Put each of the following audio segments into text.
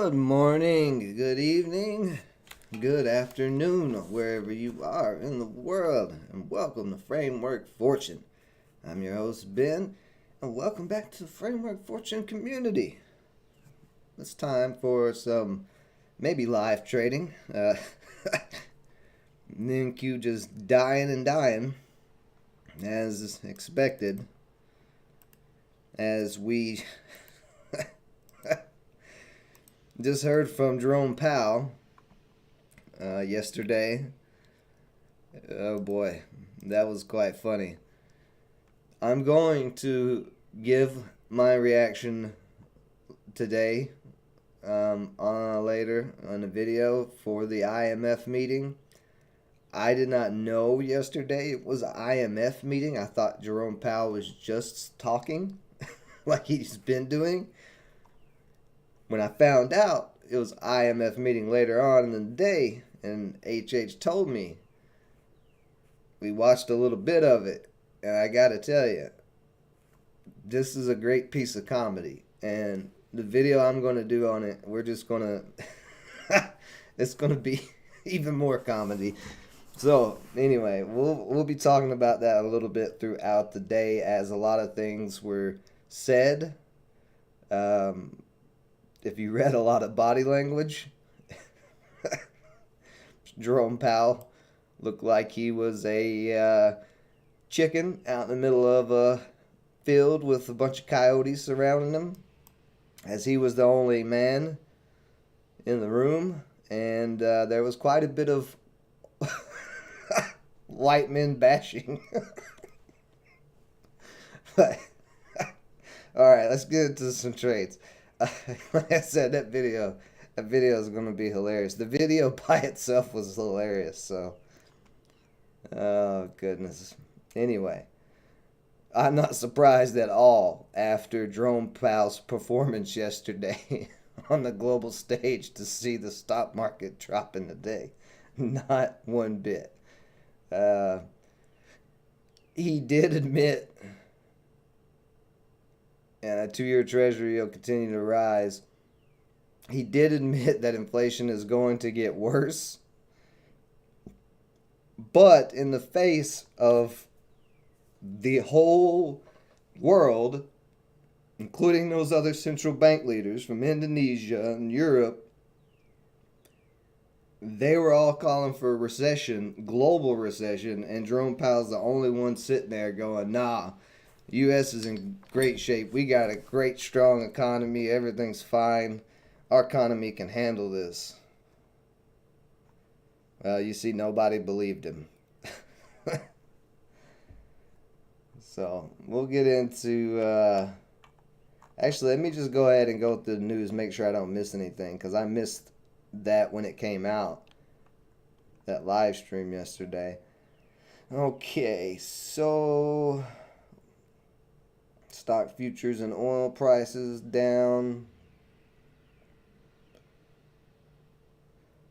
Good morning, good evening, good afternoon, wherever you are in the world, and welcome to Framework Fortune. I'm your host, Ben, and welcome back to the Framework Fortune community. It's time for some maybe live trading. NQ just dying and dying, as expected, as we just heard from Jerome Powell yesterday. Oh boy, that was quite funny. I'm going to give my reaction today later on a video for the IMF meeting. I did not know yesterday it was an IMF meeting. I thought Jerome Powell was just talking like he's been doing. When I found out it was IMF meeting later on in the day, and HH told me, we watched a little bit of it, and I gotta tell you, this is a great piece of comedy. And the video I'm going to do on it, we're just going to, it's going to be even more comedy. So anyway, we'll be talking about that a little bit throughout the day, as a lot of things were said. If you read a lot of body language, Jerome Powell looked like he was a chicken out in the middle of a field with a bunch of coyotes surrounding him, as he was the only man in the room, and there was quite a bit of white men bashing. But all right, let's get into some trades. Like I said, that video is going to be hilarious. The video by itself was hilarious, so oh goodness. Anyway, I'm not surprised at all after Jerome Powell's performance yesterday on the global stage to see the stock market dropping today. Not one bit. He did admit, and a 2-year treasury will continue to rise. He did admit that inflation is going to get worse. But in the face of the whole world, including those other central bank leaders from Indonesia and Europe, they were all calling for a recession, global recession, and Jerome Powell's the only one sitting there going, nah, U.S. is in great shape. We got a great, strong economy. Everything's fine. Our economy can handle this. Well, you see, nobody believed him. So, we'll get into... Actually, let me just go ahead and go through the news, make sure I don't miss anything, because I missed that when it came out, that live stream yesterday. Okay, so... stock futures and oil prices down.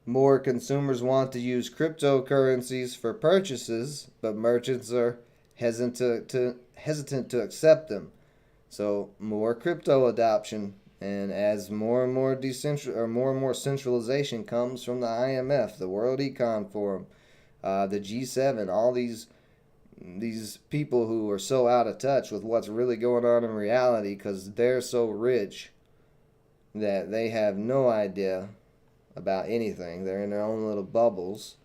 More consumers want to use cryptocurrencies for purchases, but merchants are hesitant to accept them. So more crypto adoption, and as more and more centralization comes from the IMF, the World Econ Forum, the G7, all these people who are so out of touch with what's really going on in reality because they're so rich that they have no idea about anything. They're in their own little bubbles.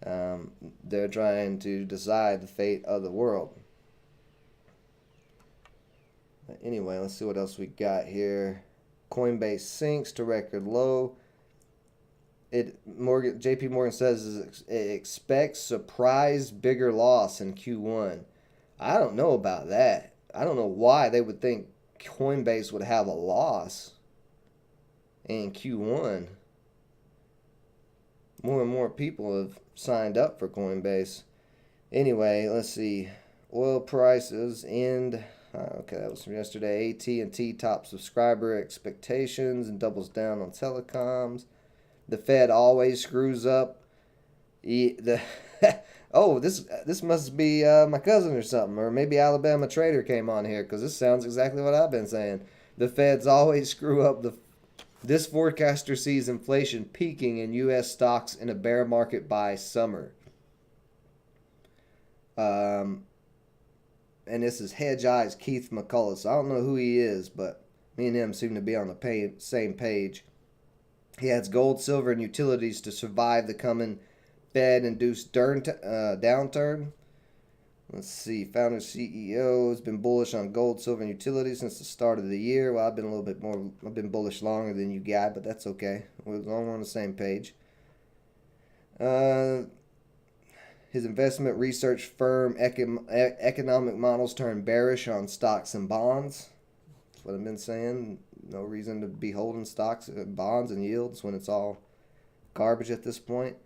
They're trying to decide the fate of the world. But anyway, let's see what else we got here. Coinbase sinks to record low. JP Morgan says it expects surprise bigger loss in Q1. I don't know about that. I don't know why they would think Coinbase would have a loss in Q1. More and more people have signed up for Coinbase. Anyway, let's see. Oil prices end. Okay, that was from yesterday. AT&T top subscriber expectations and doubles down on telecoms. The Fed always screws up. Oh, this must be my cousin or something, or maybe Alabama Trader came on here, because this sounds exactly what I've been saying. The Feds always screw up This forecaster sees inflation peaking in U.S. stocks in a bear market by summer. Um, and this is Hedge Eyes Keith McCullough. So I don't know who he is, but me and him seem to be on the same page. He adds gold, silver, and utilities to survive the coming Fed-induced downturn. Let's see. Founder CEO has been bullish on gold, silver, and utilities since the start of the year. Well, I've been a little bit more. I've been bullish longer than you got, but that's okay. We're all on the same page. His investment research firm economic models turn bearish on stocks and bonds. That's what I've been saying. No reason to be holding stocks, bonds, and yields when it's all garbage at this point.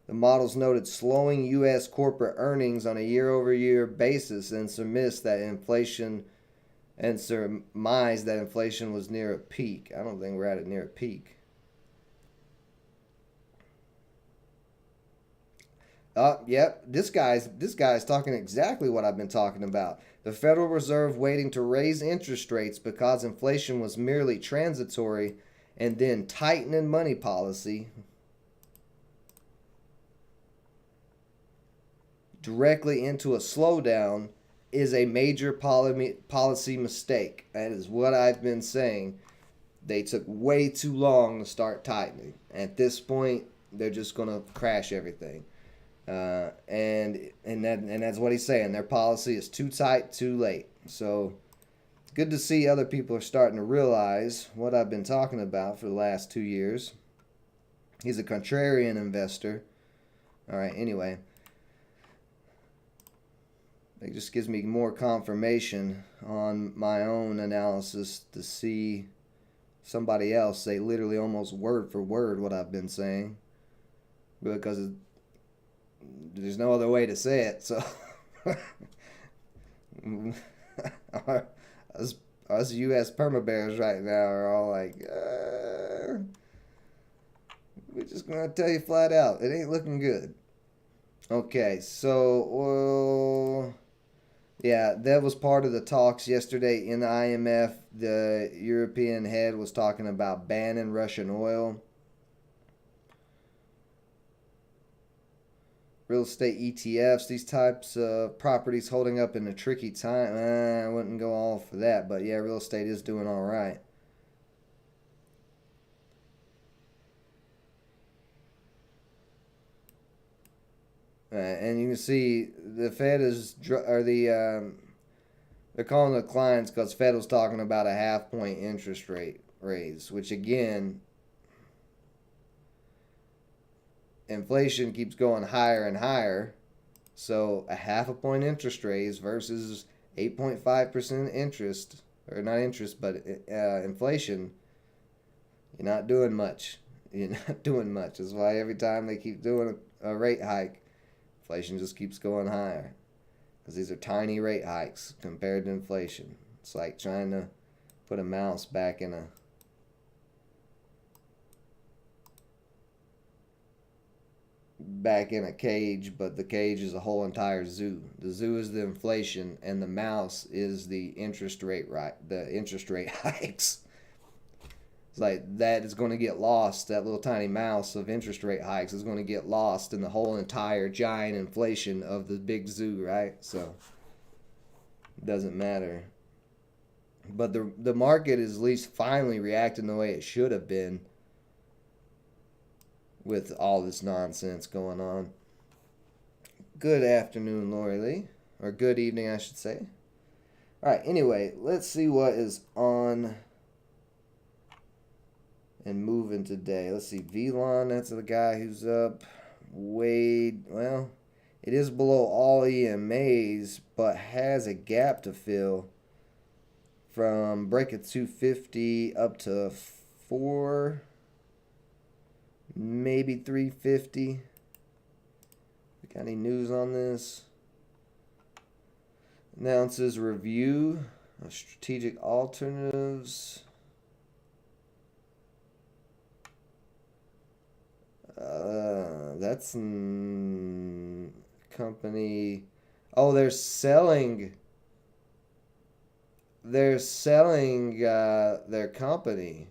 The models noted slowing U.S. corporate earnings on a year-over-year basis and surmised that inflation was near a peak. I don't think we're at it near a peak. Yep. This guy's talking exactly what I've been talking about. The Federal Reserve waiting to raise interest rates because inflation was merely transitory, and then tightening money policy directly into a slowdown is a major policy mistake. That is what I've been saying. They took way too long to start tightening. At this point, they're just going to crash everything. And that's what he's saying. Their policy is too tight, too late. So it's good to see other people are starting to realize what I've been talking about for the last 2 years. He's a contrarian investor. All right, anyway. It just gives me more confirmation on my own analysis to see somebody else say literally almost word for word what I've been saying. Because there's no other way to say it. So us U.S. perma bears right now are all like, we're just going to tell you flat out, it ain't looking good. Okay, so... yeah, that was part of the talks yesterday in the IMF. The European head was talking about banning Russian oil. Real estate ETFs, these types of properties holding up in a tricky time. I wouldn't go all for that, but yeah, real estate is doing all right. And you can see the Fed is, or they're calling the clients because Fed was talking about a 0.5 point interest rate raise, which again, inflation keeps going higher and higher. So a 0.5 point interest raise versus 8.5% interest, or not interest, but inflation, you're not doing much. You're not doing much. That's why every time they keep doing a rate hike, inflation just keeps going higher. Because these are tiny rate hikes compared to inflation. It's like trying to put a mouse back in a cage, but the cage is a whole entire zoo. The zoo is the inflation, and the mouse is the interest rate hikes. It's like that is going to get lost. That little tiny mouse of interest rate hikes is going to get lost in the whole entire giant inflation of the big zoo, right? So it doesn't matter. But the market is at least finally reacting the way it should have been with all this nonsense going on. Good afternoon, Lori Lee. Or good evening, I should say. Alright, anyway, let's see what is on and moving today. Let's see, Velon, that's the guy who's up. Wade, well, it is below all EMAs, but has a gap to fill from break at 250 up to 4, maybe 350. Got any news on this? Announces review of strategic alternatives. That's company. Oh, they're selling. they're selling their company.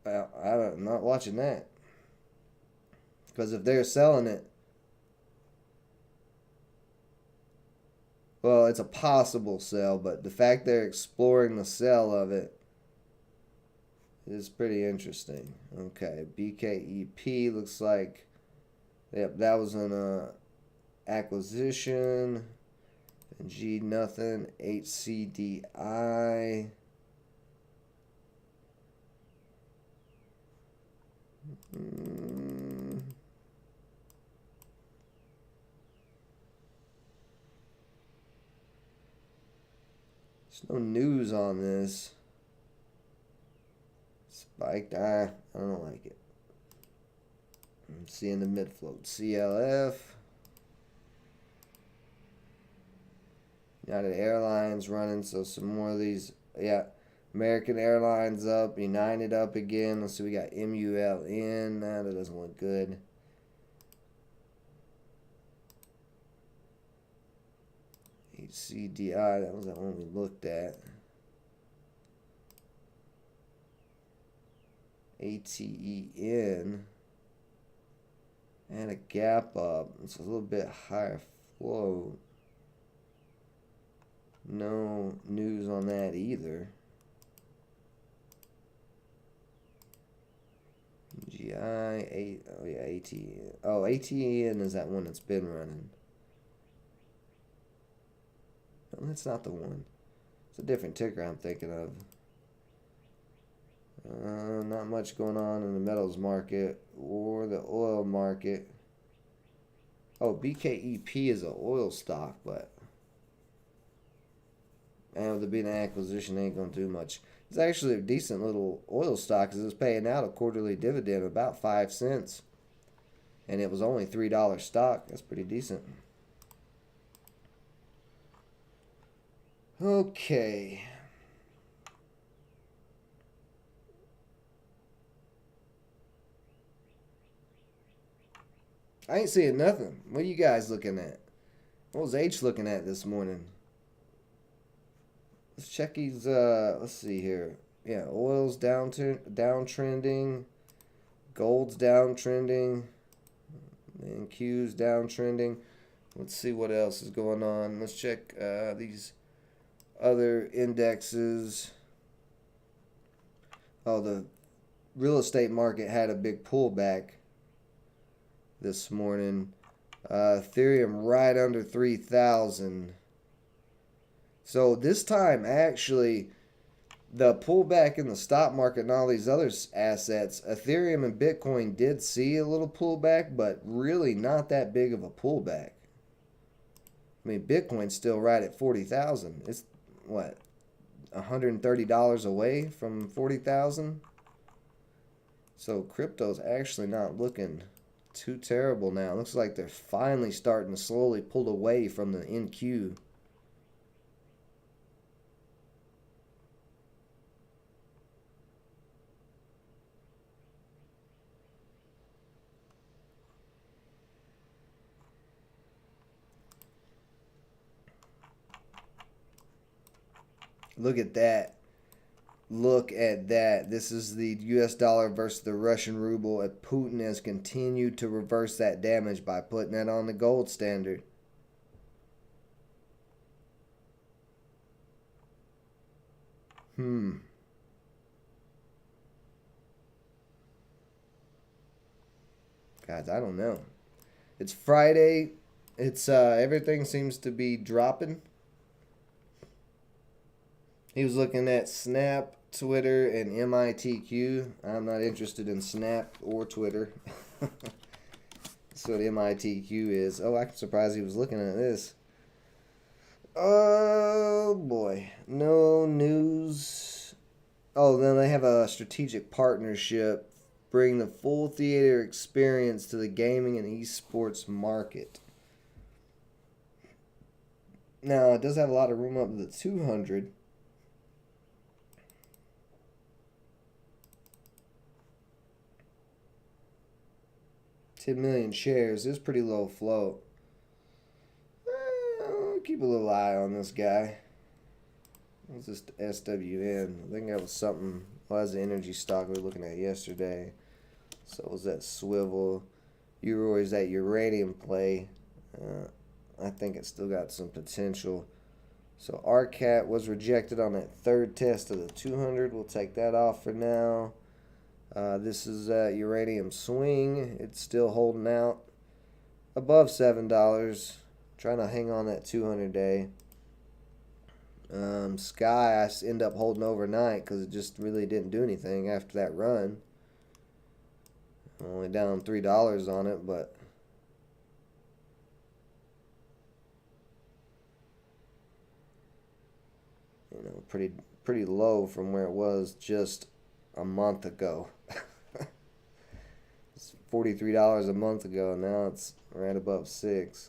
I'm not watching that. Because if they're selling it, well, it's a possible sell, but the fact they're exploring the sale of it is pretty interesting. Okay, BKEP looks like, yep, that was an acquisition. G nothing. HCDI. There's no news on this. Spiked. I don't like it. I'm seeing the mid float. CLF. United Airlines running, so some more of these. Yeah. American Airlines up. United up again. Let's see, we got MULN. Nah, that doesn't look good. HCDI, that was the one we looked at. ATEN. And a gap up. It's a little bit higher float. No news on that either. GI, oh yeah, ATN. Oh, ATN is that one that's been running. No, that's not the one. It's a different ticker I'm thinking of. Not much going on in the metals market or the oil market. Oh, BKEP is an oil stock, but and with it being an acquisition, ain't going to do much. It's actually a decent little oil stock because it's paying out a quarterly dividend of about 5 cents. And it was only $3 stock. That's pretty decent. Okay. I ain't seeing nothing. What are you guys looking at? What was H looking at this morning? Let's check his, let's see here. Yeah, oil's downtrending. Gold's downtrending. And Q's downtrending. Let's see what else is going on. Let's check these other indexes. Oh, the real estate market had a big pullback this morning. Ethereum right under 3,000. So this time, actually, the pullback in the stock market and all these other assets, Ethereum and Bitcoin did see a little pullback, but really not that big of a pullback. I mean, Bitcoin's still right at 40,000. It's, what, $130 away from 40,000? So crypto's actually not looking too terrible now. It looks like they're finally starting to slowly pull away from the NQ. Look at that. Look at that. This is the US dollar versus the Russian ruble. And Putin has continued to reverse that damage by putting that on the gold standard. Guys, I don't know. It's Friday. It's everything seems to be dropping. He was looking at Snap, Twitter, and MITQ. I'm not interested in Snap or Twitter. That's what MITQ is. Oh, I'm surprised he was looking at this. Oh, boy. No news. Oh, then they have a strategic partnership. Bring the full theater experience to the gaming and esports market. Now, it does have a lot of room up to the 200. 10 million shares is pretty low float. I'll keep a little eye on this guy. What's this SWN? I think that was something. Well, that's the energy stock we were looking at yesterday. So was that swivel? Is that uranium play? I think it's still got some potential. So RCAT was rejected on that third test of the 200. We'll take that off for now. This is uranium swing. It's still holding out above $7. Trying to hang on that 200 day. Sky, I end up holding overnight because it just really didn't do anything after that run. Only down $3 on it, but you know, pretty low from where it was just a month ago. It's $43 a month ago. Now it's right above $6.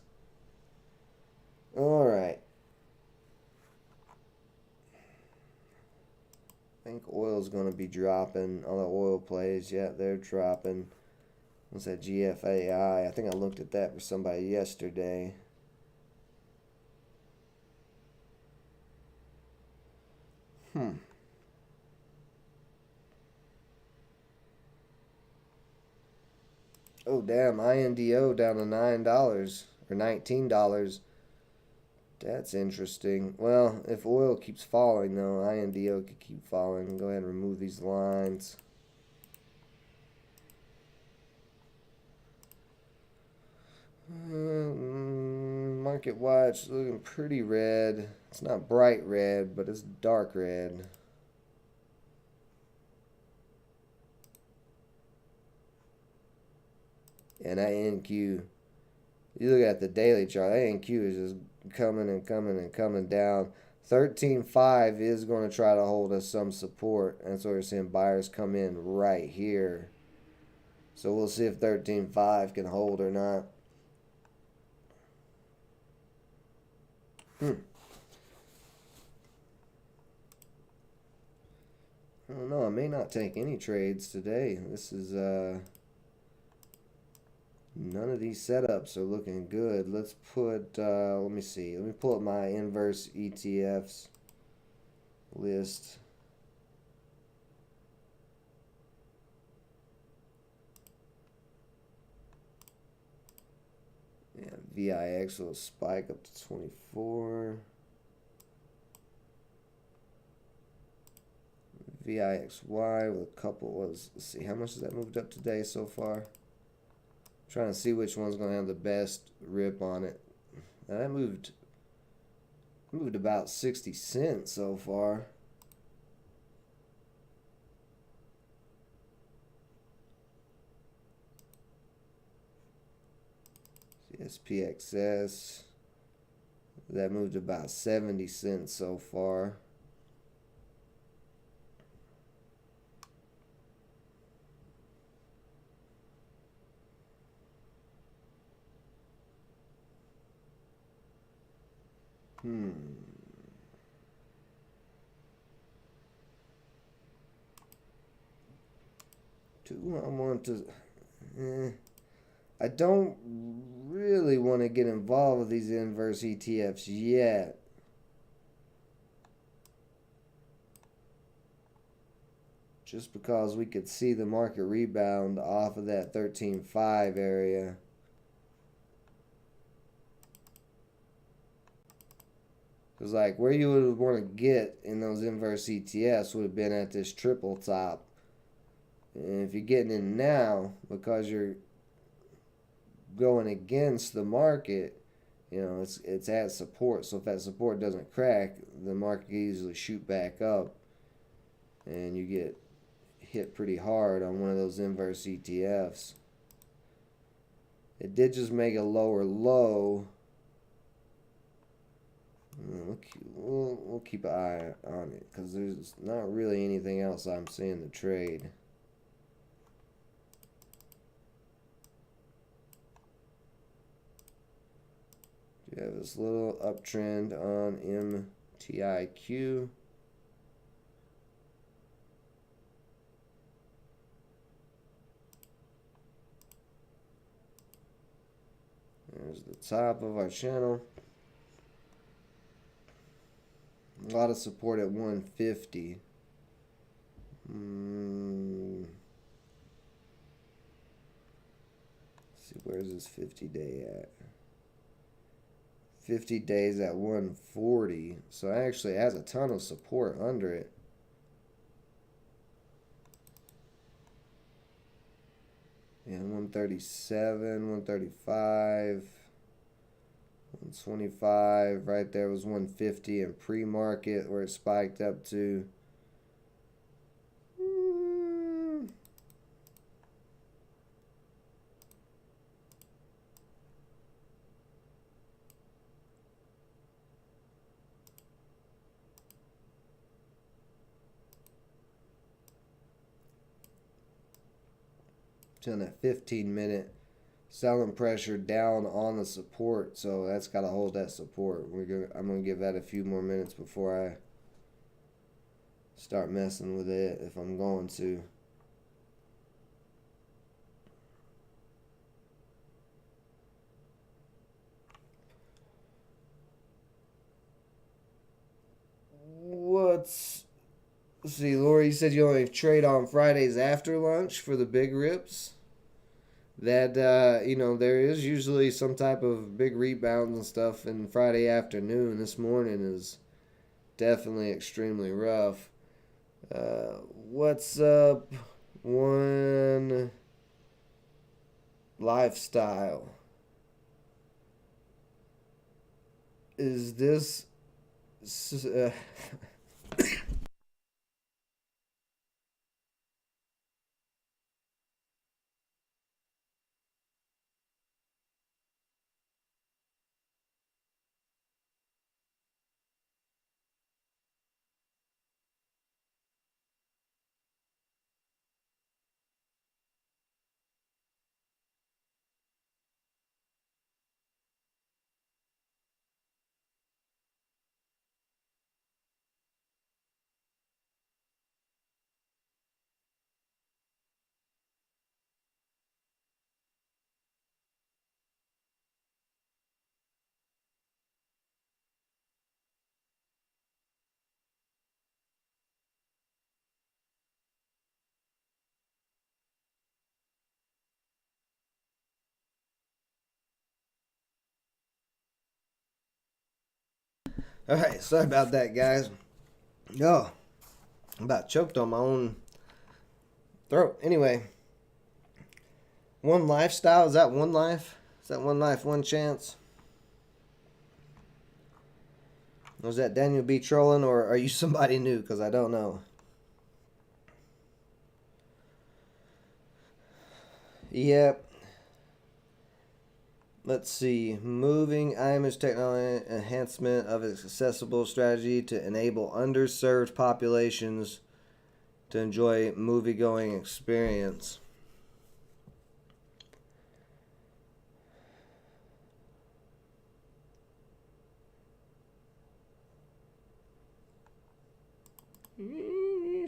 All right. I think oil's going to be dropping. All the oil plays, yeah, they're dropping. What's that GFAI? I think I looked at that for somebody yesterday. Oh, damn. INDO down to $9 or $19. That's interesting. Well, if oil keeps falling, though, INDO could keep falling. Go ahead and remove these lines. Market watch looking pretty red. It's not bright red, but it's dark red. And that NQ, you look at the daily chart, that NQ is just coming and coming and coming down. 13.5 is going to try to hold us some support. That's why we're seeing buyers come in right here. So we'll see if 13.5 can hold or not. I don't know. I may not take any trades today. This is none of these setups are looking good. Let's put let me see. Let me pull up my inverse ETFs list. Yeah, VIX will spike up to 24. VIXY with a couple let's see, how much has that moved up today so far? Trying to see which one's going to have the best rip on it. Now that moved about 60 cents so far. SPXS, that moved about 70 cents so far. Do I want to? I don't really want to get involved with these inverse ETFs yet. Just because we could see the market rebound off of that 13.5 area. Because like where you would want to get in those inverse ETFs would have been at this triple top. And if you're getting in now because you're going against the market, you know, it's at support. So if that support doesn't crack, the market can easily shoot back up and you get hit pretty hard on one of those inverse ETFs. It did just make a lower low. We'll keep an eye on it because there's not really anything else I'm seeing to trade. You have this little uptrend on MTIQ. There's the top of our channel. A lot of support at 150. Let's see, where's this 50-day at? 50 days at 140. So it actually has a ton of support under it. Yeah, 137, 135, 125. Right there was 150 in pre-market where it spiked up to. On that 15-minute selling pressure down on the support, so that's got to hold that support. I'm gonna give that a few more minutes before I start messing with it, if I'm going to. Let's see, Laura, you said you only trade on Fridays after lunch for the big rips. That, there is usually some type of big rebounds and stuff in Friday afternoon. This morning is definitely extremely rough. What's up, one lifestyle? Is this... Alright, sorry about that, guys. Oh, I'm about choked on my own throat. Anyway, one lifestyle, is that one life? Is that one life, one chance? Was that Daniel B. trolling, or are you somebody new? Because I don't know. Yep. Let's see. Moving image technology enhancement of its accessible strategy to enable underserved populations to enjoy movie-going experience.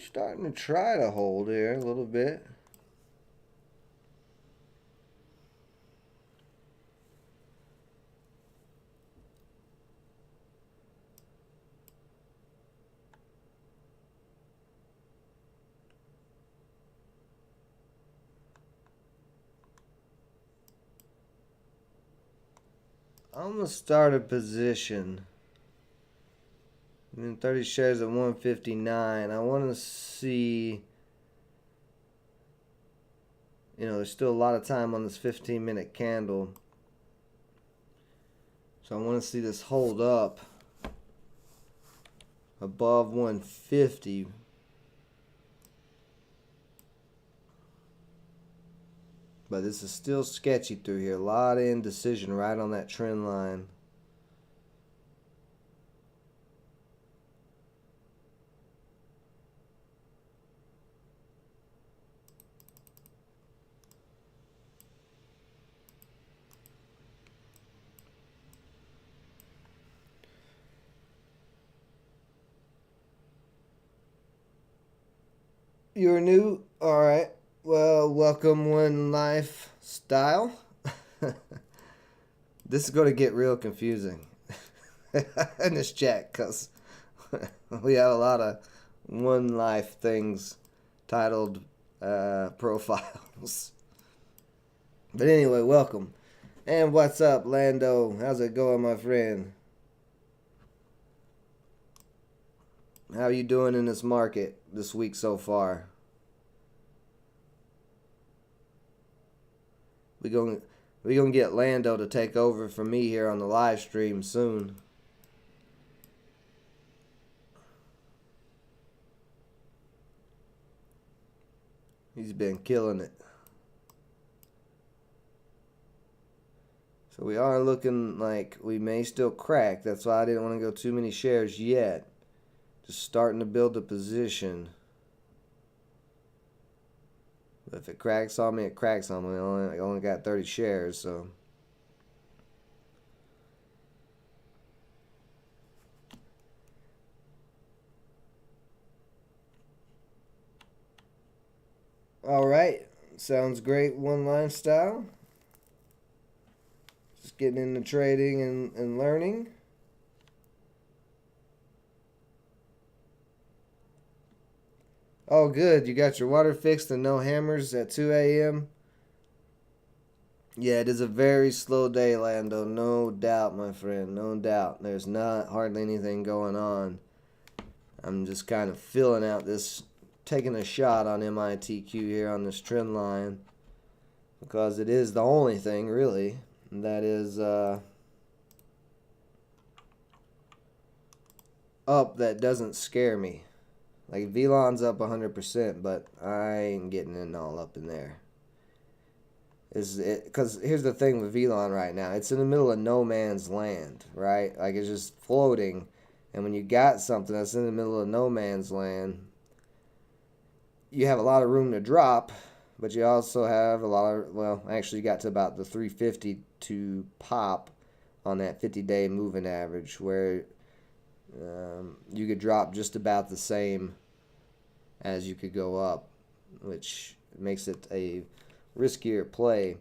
Starting to try to hold here a little bit. I'm going to start a position. 30 shares at 159. I want to see, there's still a lot of time on this 15-minute candle. So I want to see this hold up above 150. But this is still sketchy through here. A lot of indecision right on that trend line. You're new? Alright. Well, welcome One Lifestyle. This is going to get real confusing in this chat because we have a lot of one life things titled profiles. But anyway, welcome. And what's up, Lando? How's it going, my friend? How you doing in this market this week so far? We gonna get Lando to take over for me here on the live stream soon. He's been killing it. So we are looking like we may still crack. That's why I didn't want to go too many shares yet. Just starting to build a position. But if it cracks on me, it cracks on me. I only got 30 shares, so. All right. Sounds great, one line style. Just getting into trading and learning. Oh, good. You got your water fixed and no hammers at 2 a.m.? Yeah, it is a very slow day, Lando. No doubt, my friend. No doubt. There's not hardly anything going on. I'm just kind of filling out this, taking a shot on MITQ here on this trend line. Because it is the only thing, really, that is up that doesn't scare me. Like, VLON's up 100%, but I ain't getting it all up in there. Because here's the thing with VLON right now. It's in the middle of no man's land, right? Like, it's just floating. And when you got something that's in the middle of no man's land, you have a lot of room to drop, but you also have a lot of, well, actually you got to about the 350 to pop on that 50-day moving average, where you could drop just about the same as you could go up, which makes it a riskier play.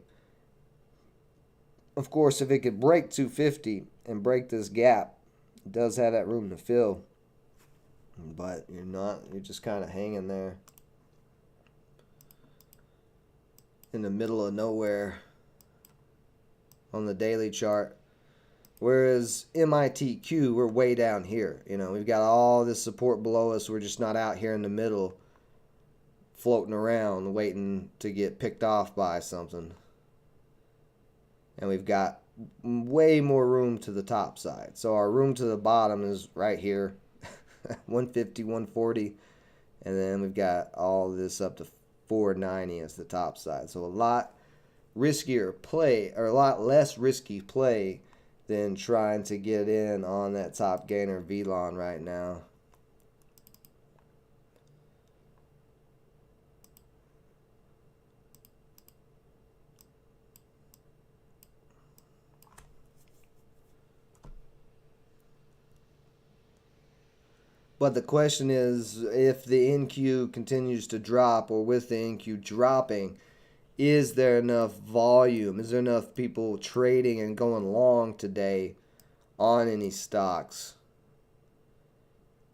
Of course, if it could break 250 and break this gap, it does have that room to fill, but you're just kind of hanging there in the middle of nowhere on the daily chart. Whereas MITQ, we're way down here. We've got all this support below us. We're just not out here in the middle floating around waiting to get picked off by something. And we've got way more room to the top side. So our room to the bottom is right here, 150, 140. And then we've got all this up to 490 as the top side. So a lot riskier play, or a lot less risky play than trying to get in on that top gainer VLON right now. But the question is, if the NQ continues to drop, or with the NQ dropping, is there enough volume? Is there enough people trading and going long today on any stocks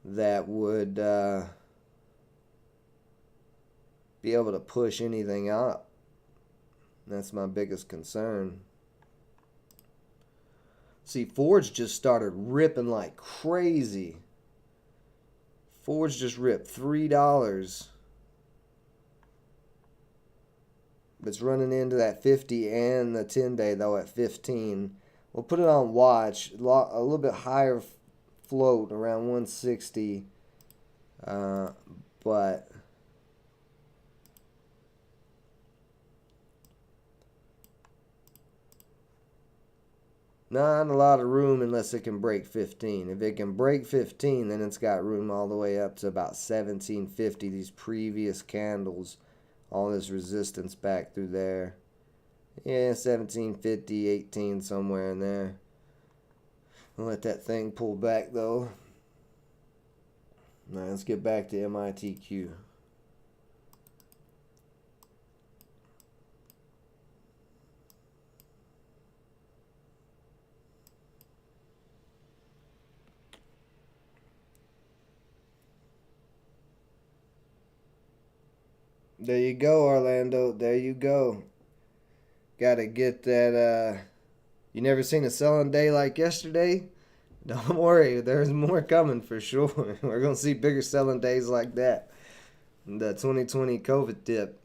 that would be able to push anything up? That's my biggest concern. See, Ford's just started ripping like crazy. Ford's just ripped $3. It's running into that 50 and the 10-day, though, at 15. We'll put it on watch. A little bit higher float, around 160. But not a lot of room unless it can break 15. If it can break 15, then it's got room all the way up to about 1750. These previous candles, all this resistance back through there. Yeah, 1750, 18, somewhere in there. I'll let that thing pull back, though. All right, let's get back to MITQ. There you go, Orlando. There you go. Gotta get that. You never seen a selling day like yesterday? Don't worry, there's more coming for sure. We're gonna see bigger selling days like that. The 2020 COVID dip.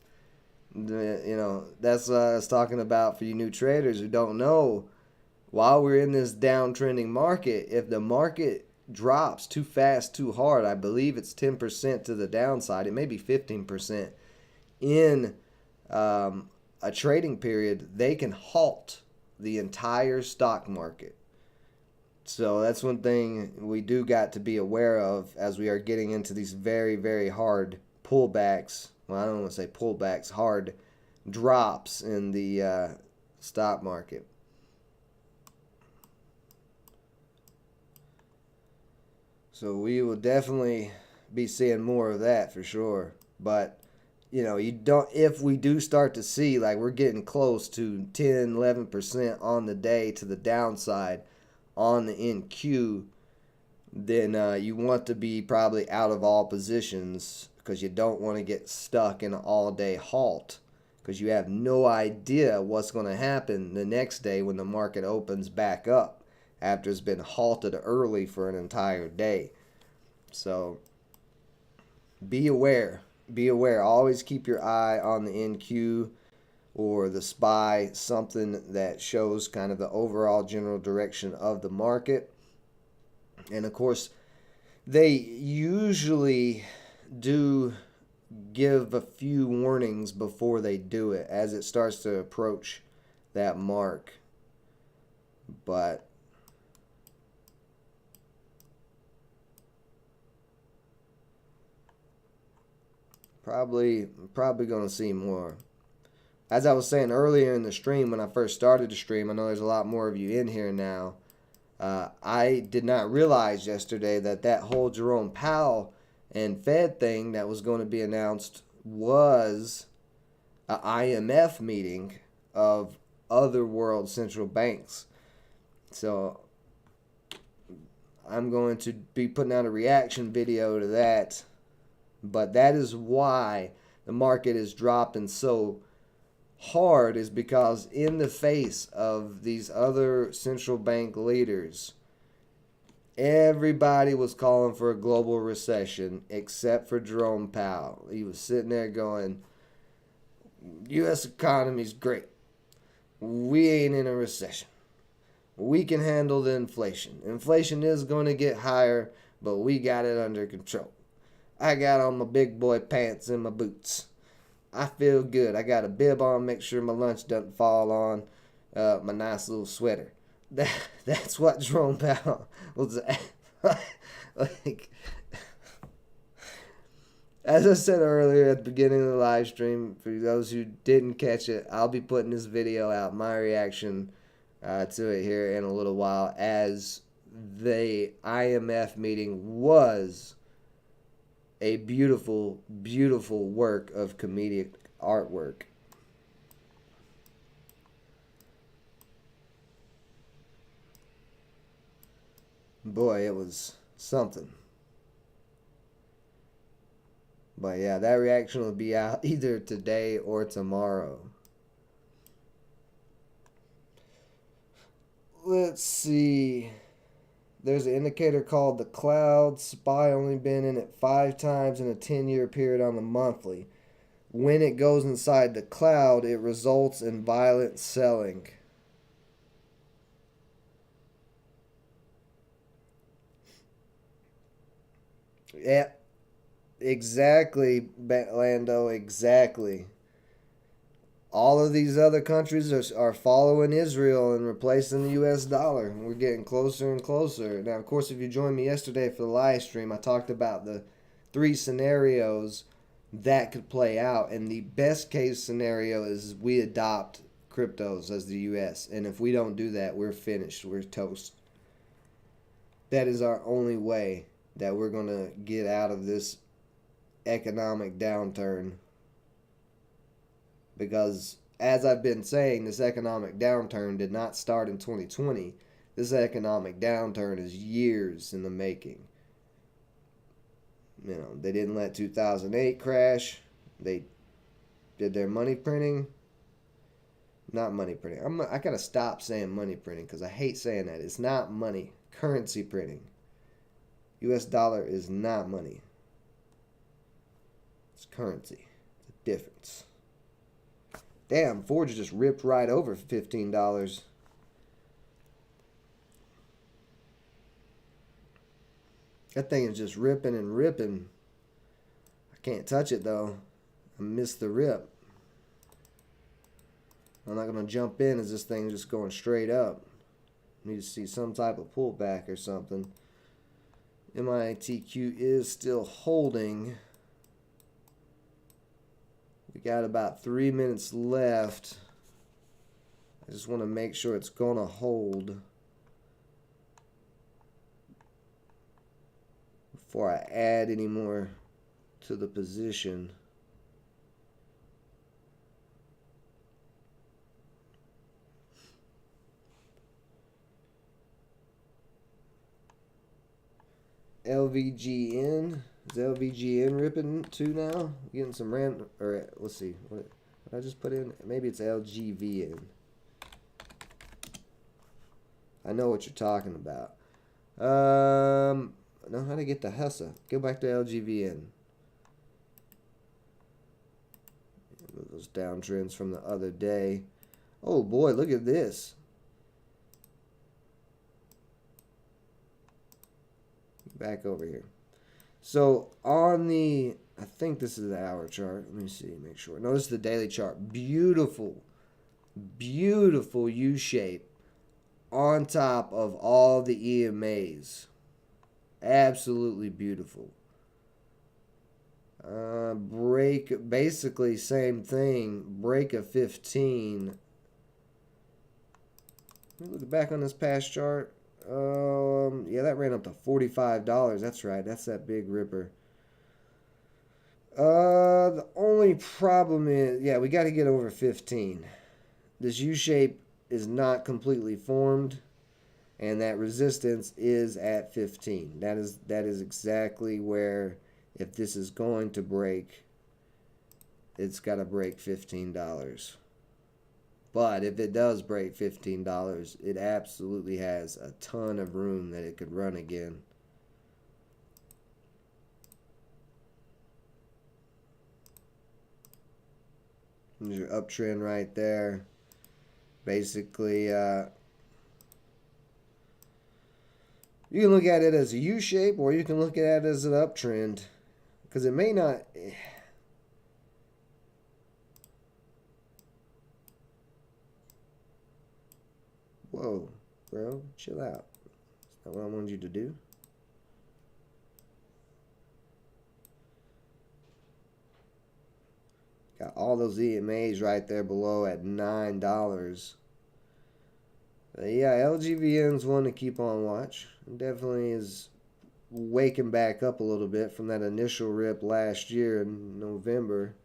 That's what I was talking about for you new traders who don't know. While we're in this downtrending market, if the market drops too fast, too hard, I believe it's 10% to the downside. It may be 15% in a trading period. They can halt the entire stock market. So that's one thing we do got to be aware of as we are getting into these very, very hard pullbacks. Well, I don't want to say pullbacks, hard drops in the stock market. So we will definitely be seeing more of that for sure. But you don't, if we do start to see like we're getting close to 10, 11% on the day to the downside on the NQ, then you want to be probably out of all positions because you don't want to get stuck in an all-day halt because you have no idea what's going to happen the next day when the market opens back up after it's been halted early for an entire day. So be aware. Be aware. Always keep your eye on the NQ or the SPY, something that shows kind of the overall general direction of the market. And of course, they usually do give a few warnings before they do it as it starts to approach that mark. But probably going to see more. As I was saying earlier in the stream, when I first started the stream, I know there's a lot more of you in here now. I did not realize yesterday that whole Jerome Powell and Fed thing that was going to be announced was an IMF meeting of other world central banks. So I'm going to be putting out a reaction video to that. But that is why the market is dropping so hard, is because in the face of these other central bank leaders, everybody was calling for a global recession except for Jerome Powell. He was sitting there going, U.S. economy's great. We ain't in a recession. We can handle the inflation. Inflation is going to get higher, but we got it under control. I got on my big boy pants and my boots. I feel good. I got a bib on, make sure my lunch doesn't fall on my nice little sweater. That's what Jerome Powell was like. As I said earlier at the beginning of the live stream, for those who didn't catch it, I'll be putting this video out, my reaction to it here in a little while, as the IMF meeting was a beautiful, beautiful work of comedic artwork. Boy, it was something. But yeah, that reaction will be out either today or tomorrow. Let's see. There's an indicator called the cloud. SPY only been in it 5 times in a 10-year period on the monthly. When it goes inside the cloud, it results in violent selling. Yeah, exactly, Lando, exactly. All of these other countries are following Israel and replacing the U.S. dollar. We're getting closer and closer. Now, of course, if you joined me yesterday for the live stream, I talked about the 3 scenarios that could play out. And the best case scenario is we adopt cryptos as the U.S. And if we don't do that, we're finished. We're toast. That is our only way that we're going to get out of this economic downturn. Because, as I've been saying, this economic downturn did not start in 2020. This economic downturn is years in the making. They didn't let 2008 crash. They Did their money printing? Not money printing. I gotta stop saying money printing because I hate saying that. It's not money. Currency printing. U.S. dollar is not money. It's currency. It's a difference. Damn, Forge just ripped right over $15. That thing is just ripping and ripping. I can't touch it though. I missed the rip. I'm not going to jump in as this thing's just going straight up. Need to see some type of pullback or something. MITQ is still holding. We got about 3 minutes left. I just want to make sure it's going to hold before I add any more to the position. LVGN. Is LVGN ripping too now? Getting some random, or let's see, what I just put in? Maybe it's LGVN. I know what you're talking about. Know how to get the HUSA. Go back to LGVN. Move those downtrends from the other day. Oh boy, look at this. Back over here. So on the, I think this is the hour chart. Let me see, make sure. No, this is the daily chart. Beautiful, beautiful U shape on top of all the EMAs. Absolutely beautiful. Break, basically same thing. Break of 15. Let me look back on this past chart. Yeah, that ran up to $45. That's right. That's that big ripper. The only problem is, yeah, we got to get over 15. This U shape is not completely formed, and that resistance is at 15. That is exactly where, if this is going to break, it's got to break $15. But if it does break $15, it absolutely has a ton of room that it could run again. There's your uptrend right there. Basically, you can look at it as a U shape, or you can look at it as an uptrend, because it may not. Whoa, bro, chill out. Is that what I wanted you to do? Got all those EMAs right there below at $9. Yeah, LGVN's one to keep on watch. It definitely is waking back up a little bit from that initial rip last year in November.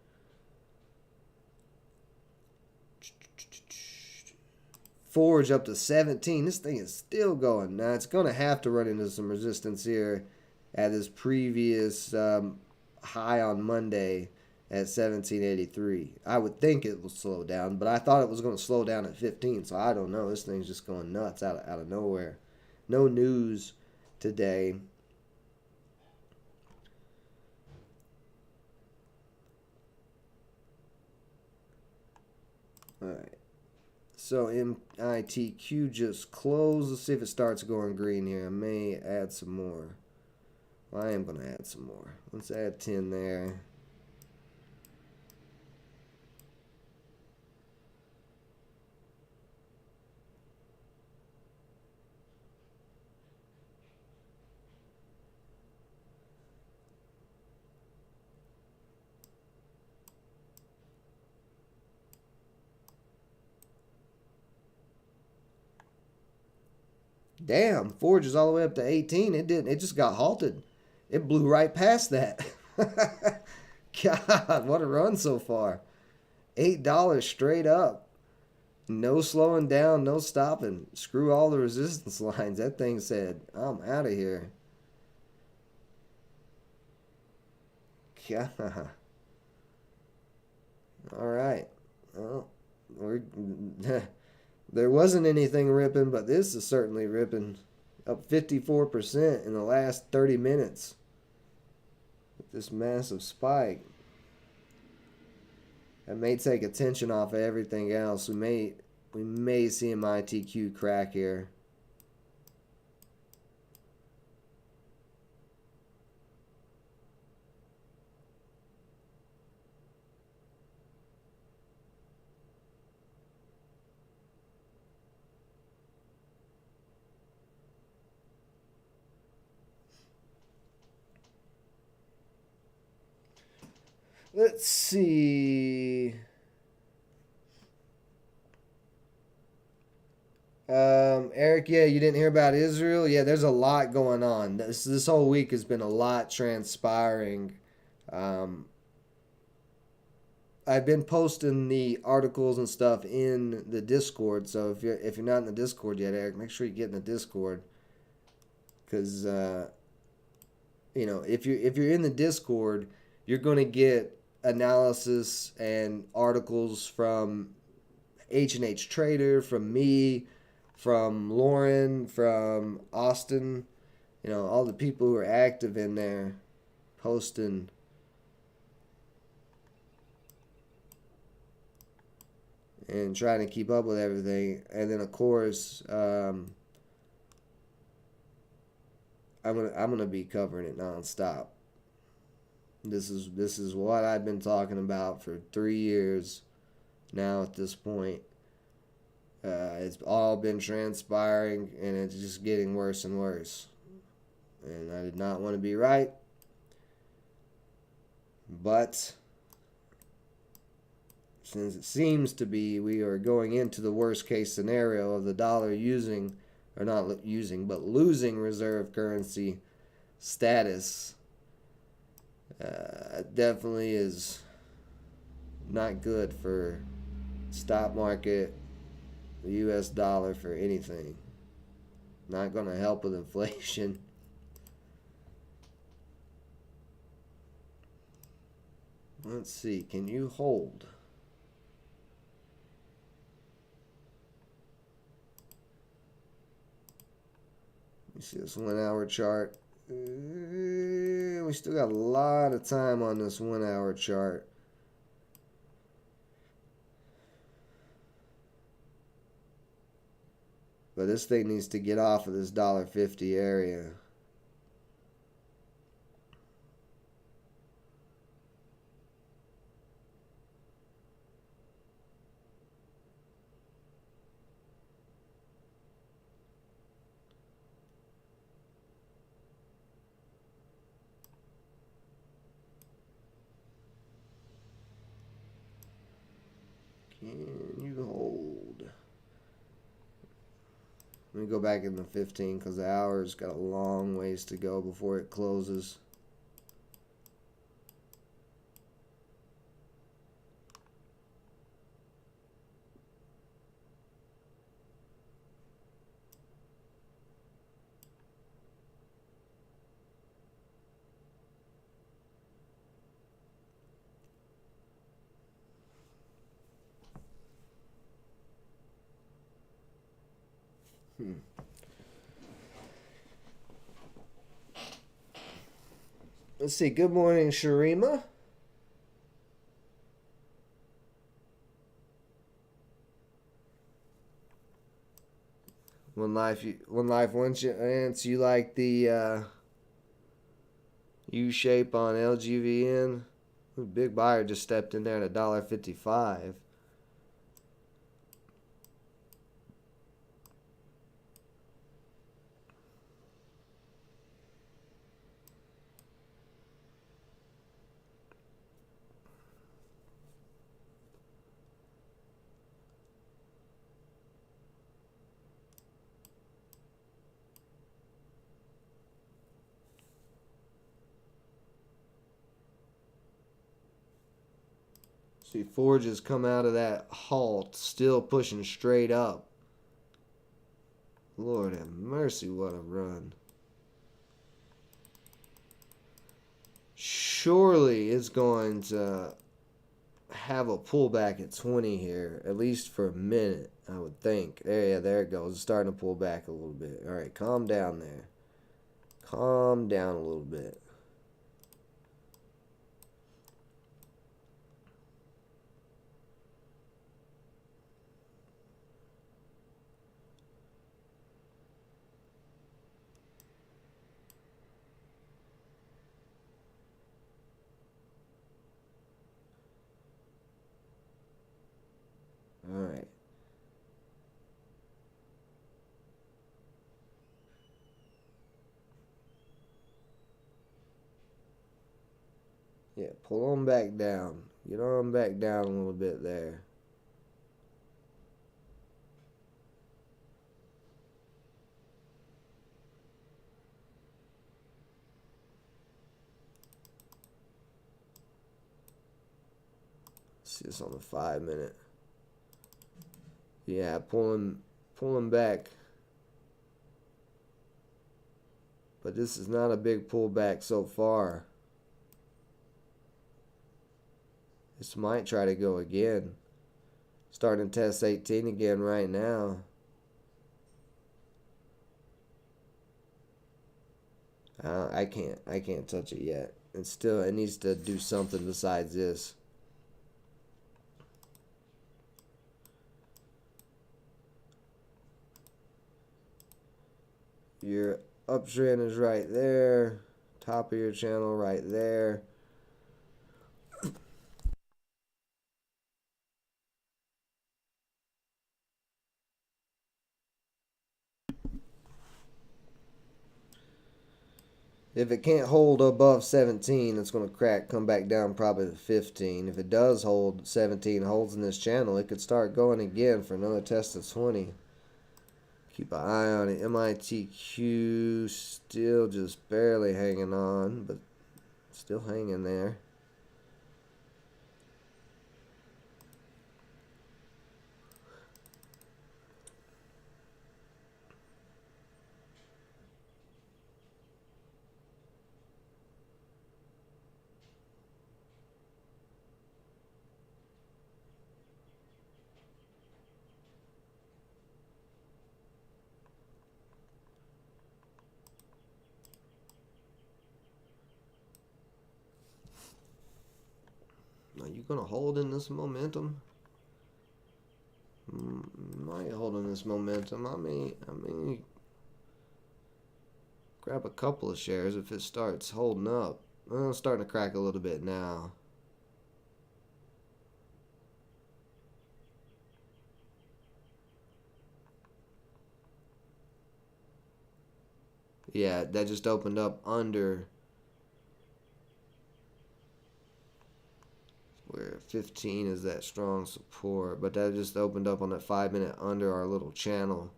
Forge up to 17. This thing is still going. Now it's going to have to run into some resistance here at this previous high on Monday at 1783. I would think it will slow down, but I thought it was going to slow down at 15, so I don't know. This thing's just going nuts out of nowhere. No news today. All right. So MITQ just closed. Let's see if it starts going green here. I may add some more. Well, I am going to add some more. Let's add 10 there. Damn, Forge is all the way up to 18. It didn't. It just got halted. It blew right past that. God, what a run so far. $8 straight up. No slowing down, no stopping. Screw all the resistance lines. That thing said, I'm out of here. God. All right. Well, we're there wasn't anything ripping, but this is certainly ripping. Up 54% in the last 30 minutes. With this massive spike. That may take attention off of everything else. We may see an ITQ crack here. Let's see. Eric, yeah, you didn't hear about Israel? Yeah, there's a lot going on. This whole week has been a lot transpiring. Um, I've been posting the articles and stuff in the Discord. So if you're not in the Discord yet, Eric, make sure you get in the Discord. Because if you're in the Discord, you're going to get analysis and articles from H&H Trader, from me, from Lauren, from Austin, all the people who are active in there posting. And trying to keep up with everything. And then of course, I'm gonna be covering it nonstop. This is what I've been talking about for 3 years now at this point. It's all been transpiring, and it's just getting worse and worse. And I did not want to be right, but since it seems to be we are going into the worst case scenario of the dollar losing reserve currency status, definitely is not good for stock market, the US dollar, for anything. Not going to help with inflation. Let's see, can you hold? You see this 1 hour chart. We still got a lot of time on this 1 hour chart. But this thing needs to get off of this $1.50 area. Can you hold? Let me go back in the 15 because the hour's got a long ways to go before it closes. Let's see. Good morning, Sharima. One life, one chance. You like the U shape on LGVN? Big buyer just stepped in there at $1.55. See, Forge has come out of that halt, still pushing straight up. Lord have mercy, what a run. Surely it's going to have a pullback at 20 here, at least for a minute, I would think. There it goes. It's starting to pull back a little bit. All right, calm down there. Calm down a little bit. All right. Yeah, pull them back down. Get on back down a little bit there. See this on the 5 minute. Yeah, pulling back. But this is not a big pullback so far. This might try to go again. Starting to test 18 again right now. I can't touch it yet. It needs to do something besides this. Your uptrend is right there. Top of your channel right there. If it can't hold above 17, it's going to come back down probably to 15. If it does hold 17, holds in this channel, it could start going again for another test of 20. Keep an eye on it. MITQ still just barely hanging on, but still hanging there. Are you going to hold in this momentum? Might hold in this momentum. I mean, grab a couple of shares if it starts holding up. Well, it's starting to crack a little bit now. Yeah, that just opened up under where 15 is that strong support, but that just opened up on that 5 minute under our little channel.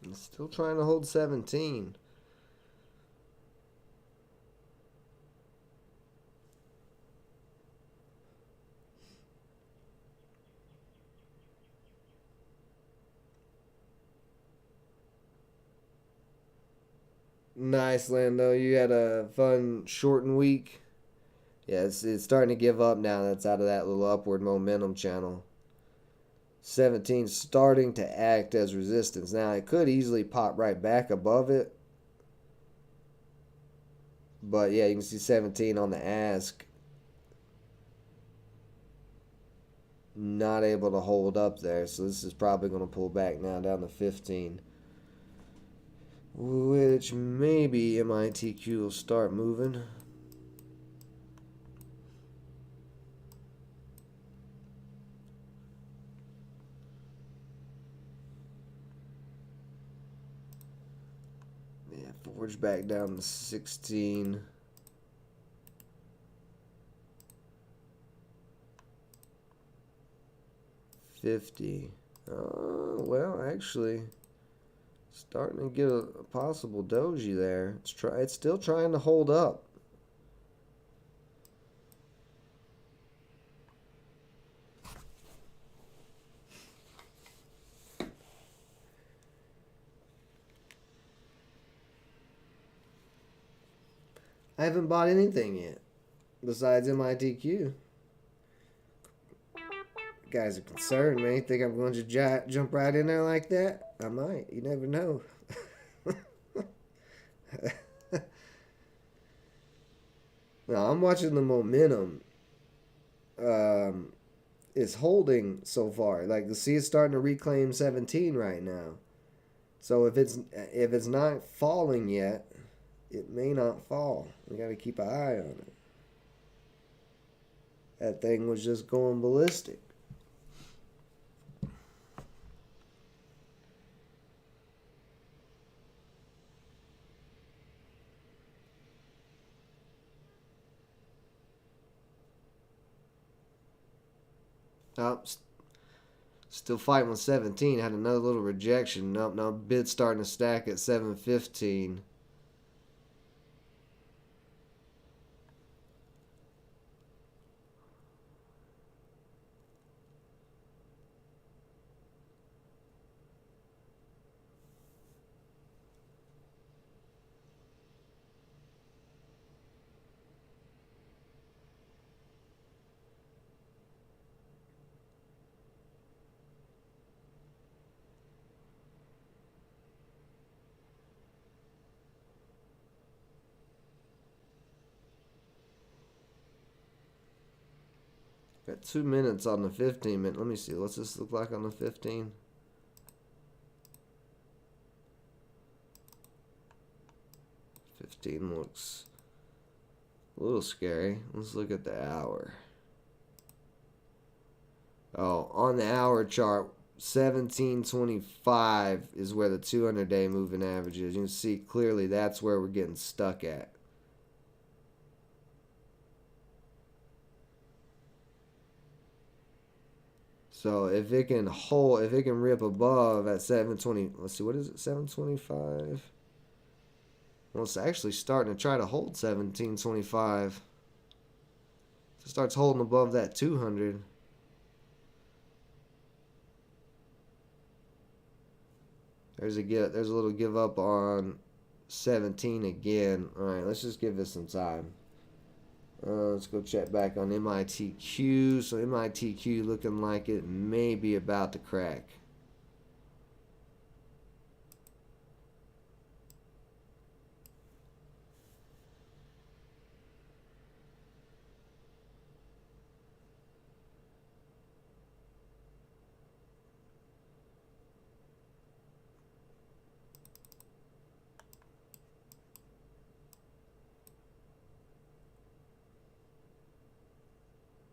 It's still trying to hold 17. Nice, Lando. You had a fun shortened week. Yeah, it's starting to give up now. That's out of that little upward momentum channel. 17 starting to act as resistance. Now, it could easily pop right back above it. But, yeah, you can see 17 on the ask. Not able to hold up there. So, this is probably going to pull back now down to 15. Which maybe MITQ will start moving. Yeah, forge back down to 16. 50. Well, actually, starting to get a possible doji there. It's still trying to hold up. I haven't bought anything yet besides MITQ. Guys are concerned, man. Think I'm going to jump right in there like that? I might. You never know. Now, I'm watching the momentum. It's holding so far. Like, the sea is starting to reclaim 17 right now. So if it's not falling yet, it may not fall. We got to keep an eye on it. That thing was just going ballistic. Oh, still fighting with 17. Had another little rejection. Nope, now bid starting to stack at 715. Got 2 minutes on the 15 minute. Let me see. What's this look like on the 15? Looks a little scary. Let's look at the hour. Oh, on the hour chart, 1725 is where the 200-day moving average is. You can see clearly that's where we're getting stuck at. So if it can hold, if it can rip above at 720, let's see, what is it, 725? Well, it's actually starting to try to hold 1725. If it starts holding above that 200. There's a little give up on 17 again. All right, let's just give this some time. Let's go check back on MITQ. So MITQ looking like it may be about to crack.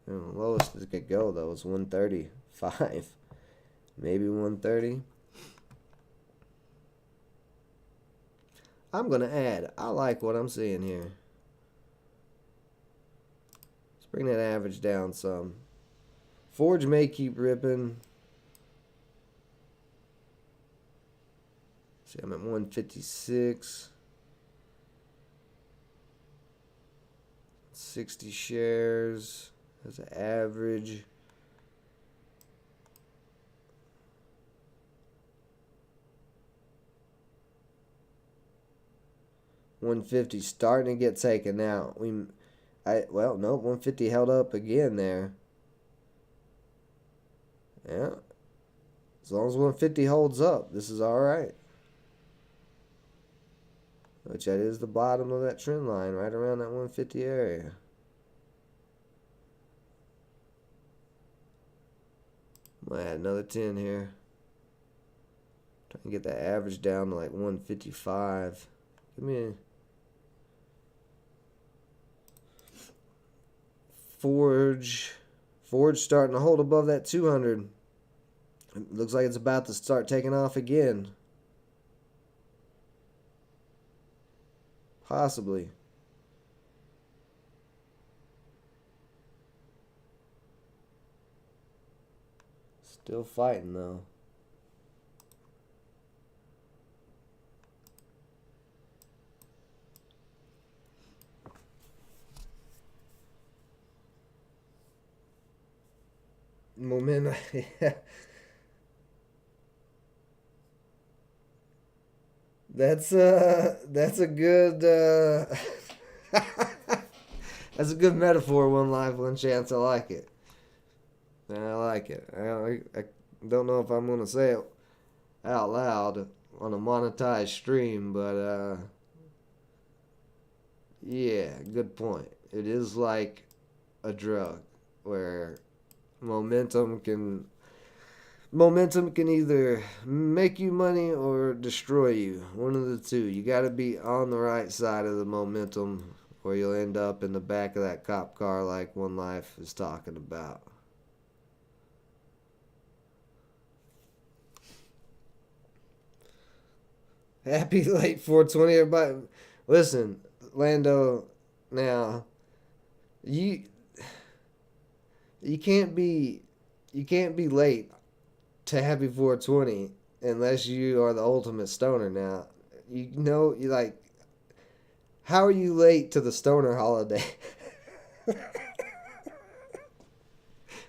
And the lowest it could go though is 135, maybe 130. I'm gonna add. I like what I'm seeing here. Let's bring that average down some. Forge may keep ripping. See, I'm at 156. 60 shares. That's an average. $150 starting to get taken out. Well, no, 150 held up again there. Yeah. As long as 150 holds up, this is all right. Which that is the bottom of that trend line, right around that 150 area. I'm going to add another 10 here. Trying to get that average down to like 155. Give me a Forge starting to hold above that 200. It looks like it's about to start taking off again. Possibly. Still fighting though. Momentum. Yeah. That's a good that's a good metaphor. One life, one chance. I like it. I like it. I don't know if I'm gonna say it out loud on a monetized stream, but yeah, good point. It is like a drug where momentum can momentum can either make you money or destroy you. One of the two. You got to be on the right side of the momentum, or you'll end up in the back of that cop car like One Life is talking about. Happy late 420, everybody. Listen, Lando. Now, you you can't be late to Happy 420 unless you are the ultimate stoner. Now, you like, how are you late to the stoner holiday?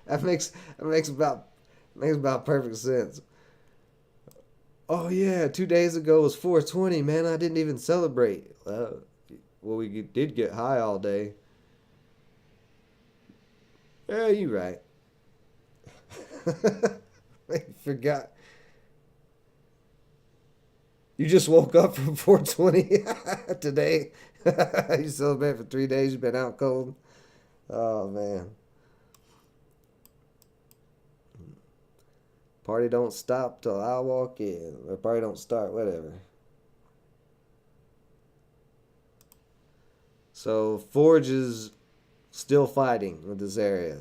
that makes about perfect sense. Oh yeah, 2 days ago was 420, man. I didn't even celebrate. Well, we did get high all day. Yeah, you right. I forgot. You just woke up from 420 today. You celebrate for 3 days. You've been out cold. Oh man. Party don't stop till I walk in. Or party don't start, whatever. So Forge is still fighting with this area.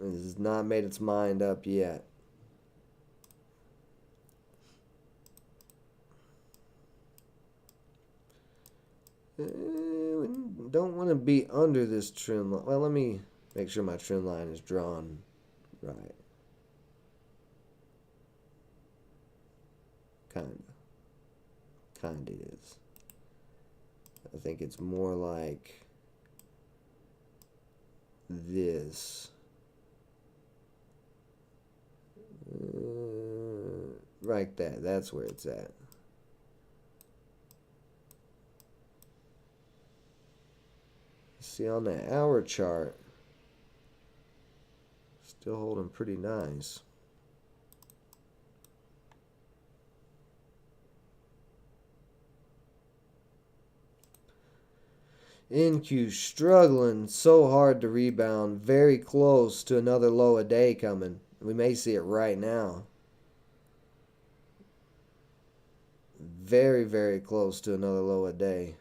It has not made its mind up yet. Don't want to be under this trend line. Well, let me make sure my trend line is drawn right. Kinda is. I think it's more like this. Right there. That's where it's at. See, on the hour chart, still holding pretty nice. NQ struggling so hard to rebound, very close to another low a day coming. We may see it right now. Very, very close to another low a day.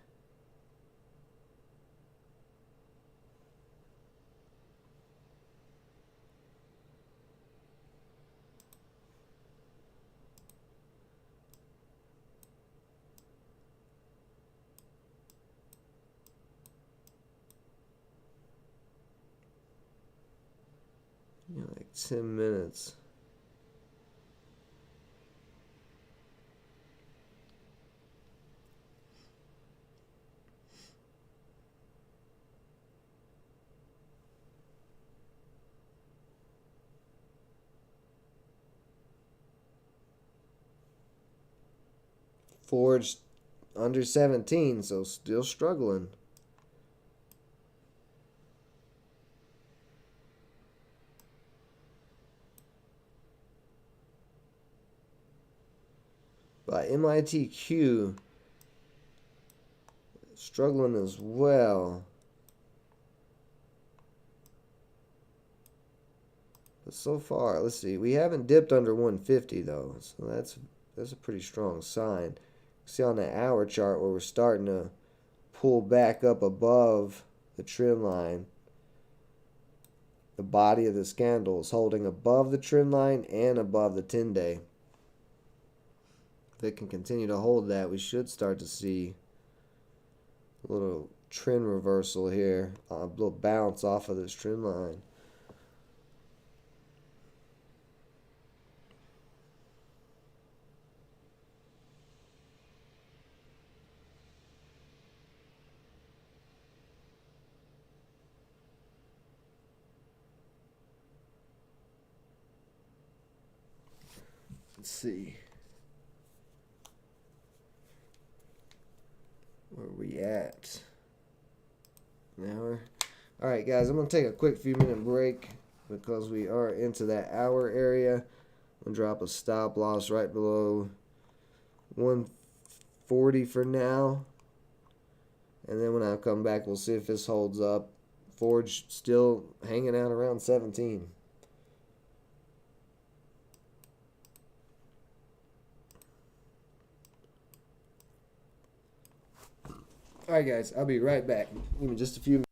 Yeah, like 10 minutes. Forged under 17, so still struggling. But MITQ struggling as well. But so far, let's see, we haven't dipped under 150 though, so that's a pretty strong sign. See on the hour chart where we're starting to pull back up above the trend line. The body of this candle is holding above the trend line and above the 10-day. If it can continue to hold that, we should start to see a little trend reversal here, a little bounce off of this trend line. Let's see. Where are we at? An hour. All right, guys, I'm going to take a quick few minute break because we are into that hour area. I'm going to drop a stop loss right below 140 for now. And then when I come back, we'll see if this holds up. Forge still hanging out around 17. All right, guys, I'll be right back. Give me just a few minutes.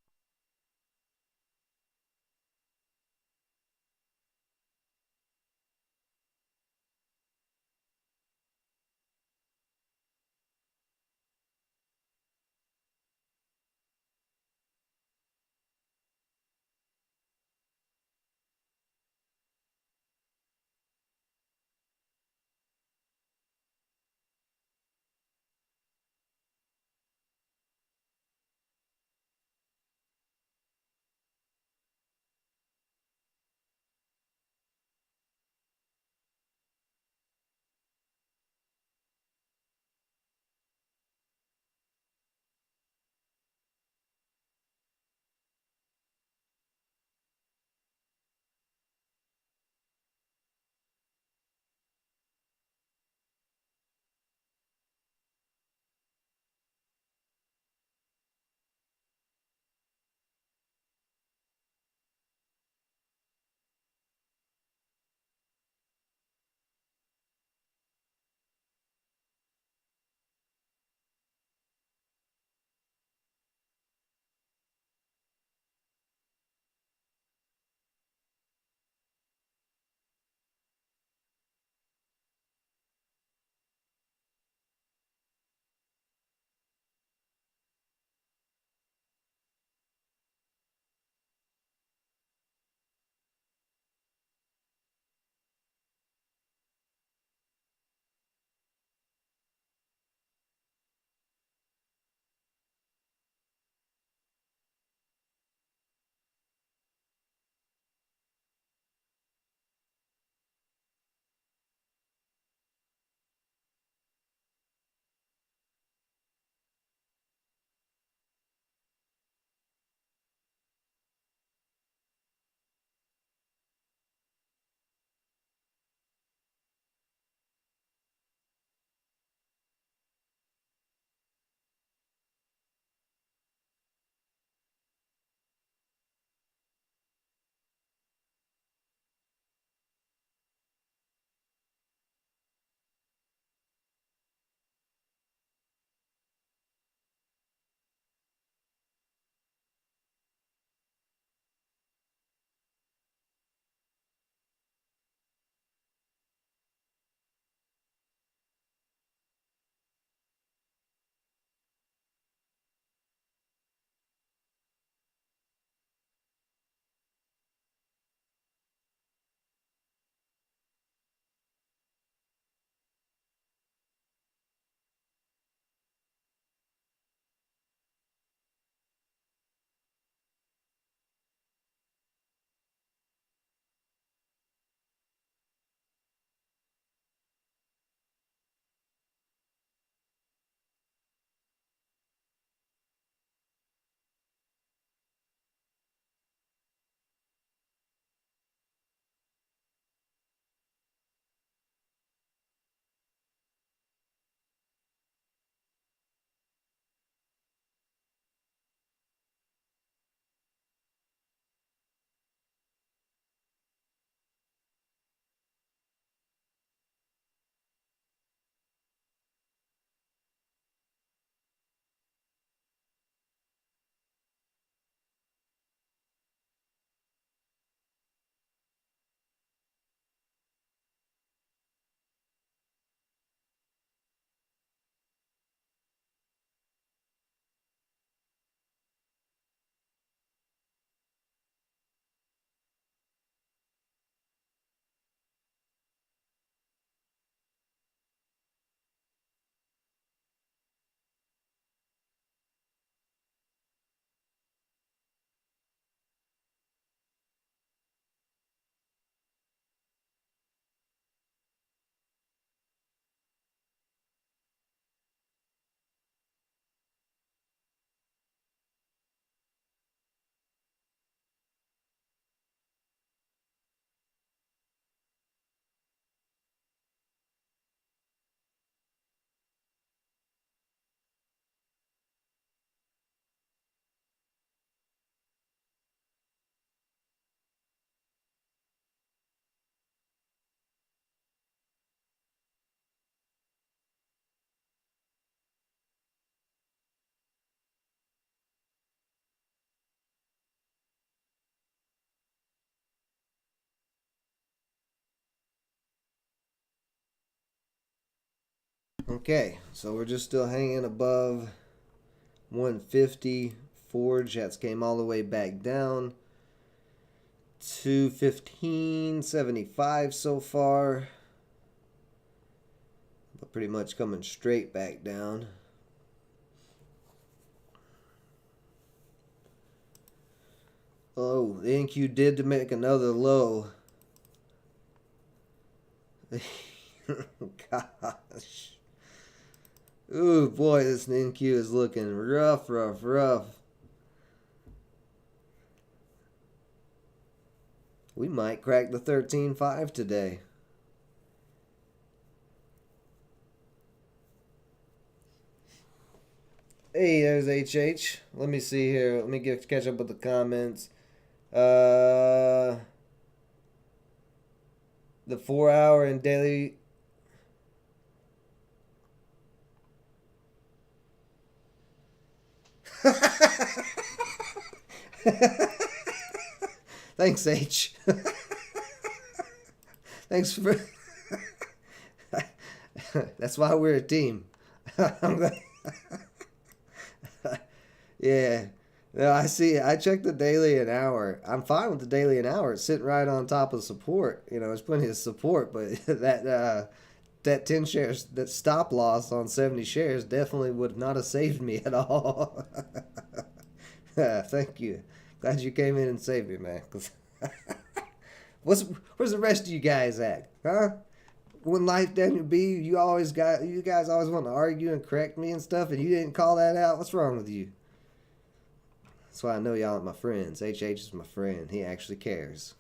Okay, so we're just still hanging above 150. Forge, that's came all the way back down to 15.75 so far, but pretty much coming straight back down. Oh, the NQ did to make another low. Gosh. Ooh, boy, this NQ is looking rough. We might crack the 13.5 today. Hey, there's HH. Let me see here. Let me catch up with the comments. The 4 hour and daily. Thanks, H. Thanks for. That's why we're a team. I'm glad. Yeah. No, I see. I checked the daily and hour. I'm fine with the daily and hour. It's sitting right on top of support. You know, there's plenty of support, but that 10 shares, that stop loss on 70 shares definitely would not have saved me at all. Thank you. Glad you came in and saved me, man. Where's the rest of you guys at? Huh? When life Daniel B, you guys always want to argue and correct me and stuff, and you didn't call that out. What's wrong with you? That's why I know y'all are my friends. HH is my friend. He actually cares.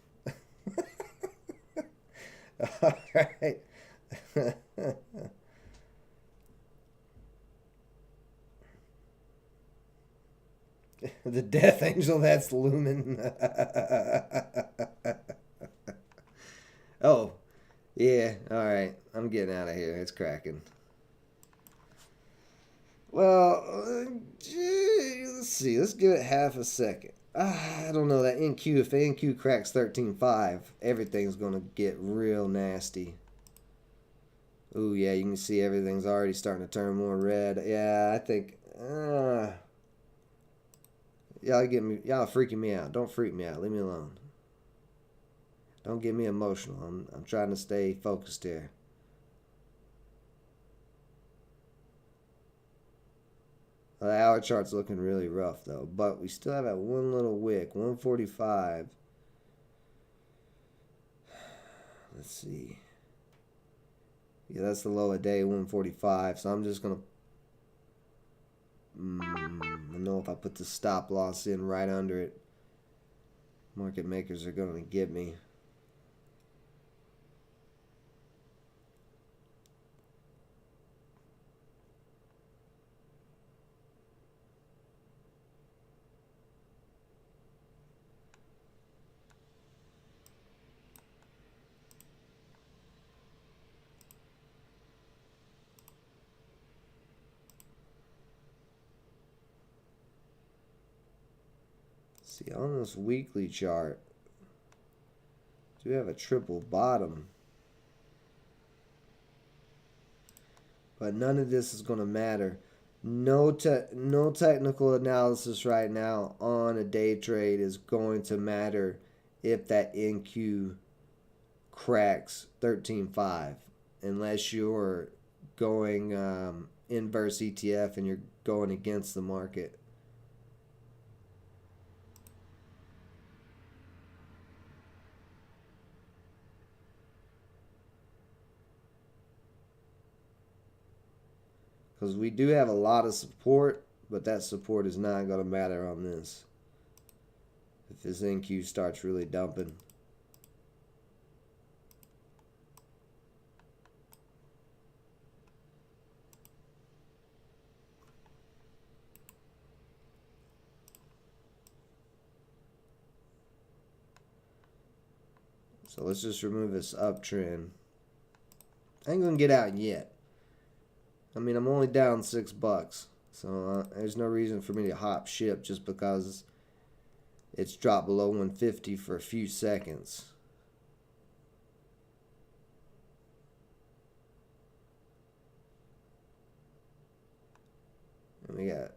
All right. The death angel, that's Lumen. Oh, yeah. All right. I'm getting out of here. It's cracking. Well, let's see. Let's give it half a second. I don't know that NQ. If the NQ cracks 13.5, everything's gonna get real nasty. Ooh, yeah. You can see everything's already starting to turn more red. Yeah, I think. Y'all freaking me out. Don't freak me out. Leave me alone. Don't get me emotional. I'm trying to stay focused here. The hour chart's looking really rough though, but we still have that one little wick, 145. Let's see. Yeah, that's the low of day, 145. So I'm just gonna. I know if I put the stop loss in right under it, market makers are gonna get me. See, on this weekly chart, do have a triple bottom. But none of this is going to matter. No technical analysis right now on a day trade is going to matter if that NQ cracks 13.5. Unless you're going inverse ETF and you're going against the market. Because we do have a lot of support, but that support is not going to matter on this. If this NQ starts really dumping. So let's just remove this uptrend. I ain't going to get out yet. I mean, I'm only down $6, so there's no reason for me to hop ship just because it's dropped below 150 for a few seconds. And we got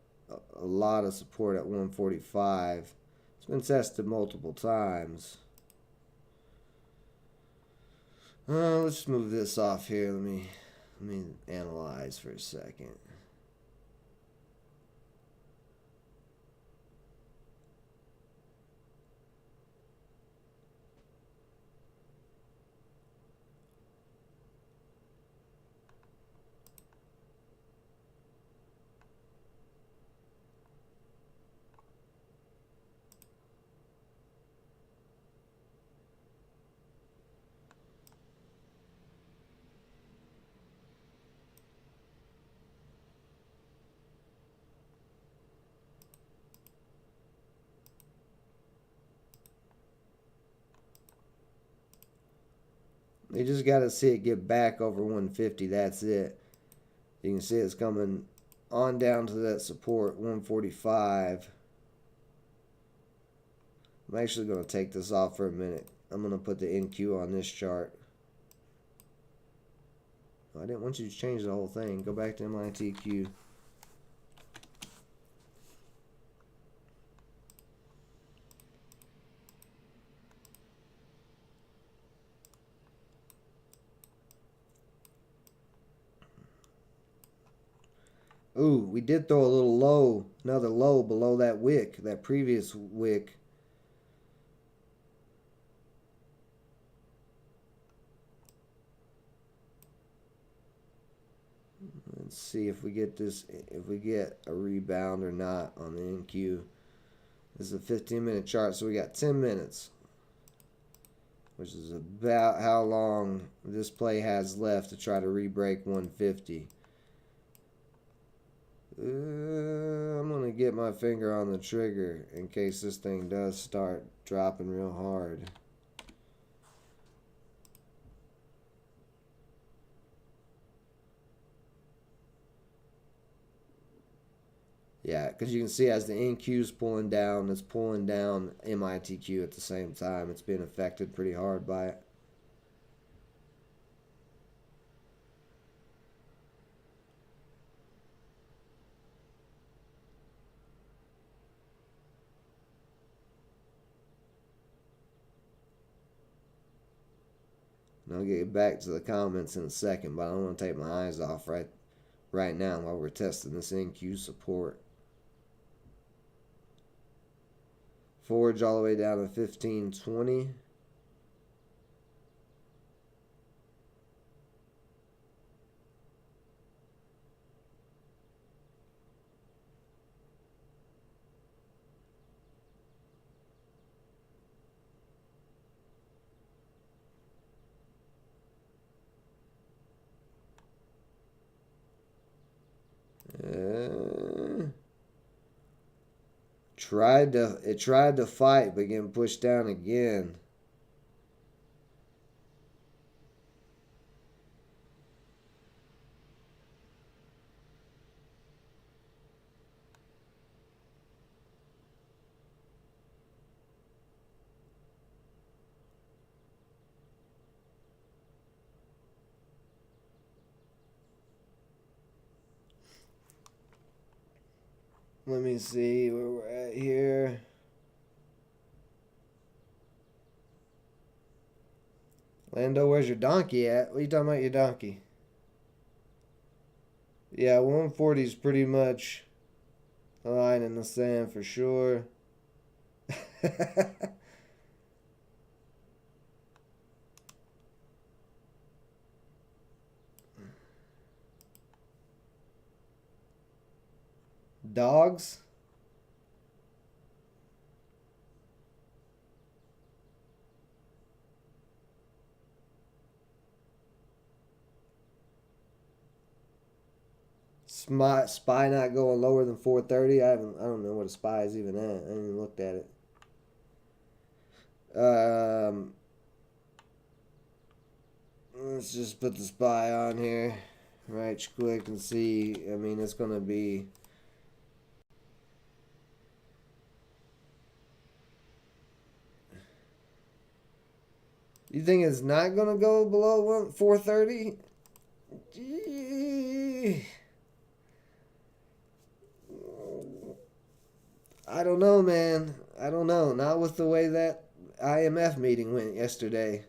a lot of support at 145. It's been tested multiple times. Let's just move this off here. Let me analyze for a second. You just got to see it get back over 150. That's it. You can see it's coming on down to that support, 145. I'm actually going to take this off for a minute. I'm going to put the NQ on this chart. I didn't want you to change the whole thing. Go back to MITQ. Ooh, we did throw a little low, another low below that wick, that previous wick. Let's see if we get this, if we get a rebound or not on the NQ. This is a 15-minute chart, so we got 10 minutes, which is about how long this play has left to try to re-break 150. I'm going to get my finger on the trigger in case this thing does start dropping real hard. Yeah, because you can see as the NQ is pulling down, it's pulling down MITQ at the same time. It's being affected pretty hard by it. And I'll get back to the comments in a second, but I don't want to take my eyes off right now while we're testing this NQ support. Forge all the way down to 1520. It tried to fight, but getting pushed down again. Let me see where we're at here. Lando, where's your donkey at? What are you talking about your donkey? Yeah, 140 is pretty much a line in the sand for sure. Dogs? Spy not going lower than 430. I don't know what a spy is even at. I haven't even looked at it. Let's just put the spy on here. Right click and see. I mean, it's gonna be. You think it's not gonna go below 430? I don't know, man. I don't know. Not with the way that IMF meeting went yesterday.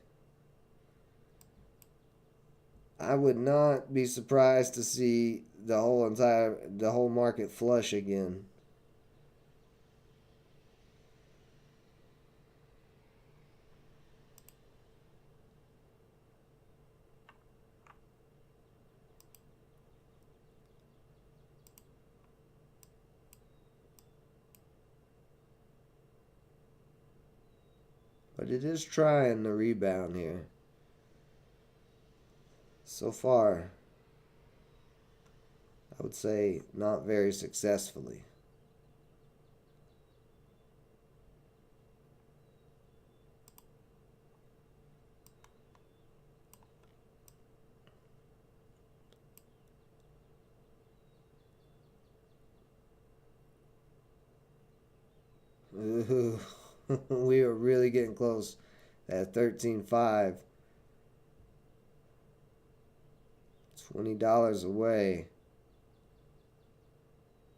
I would not be surprised to see the whole market flush again. But it is trying to rebound here. So far, I would say not very successfully. Ooh, we are really getting close at 13.5. $20 away.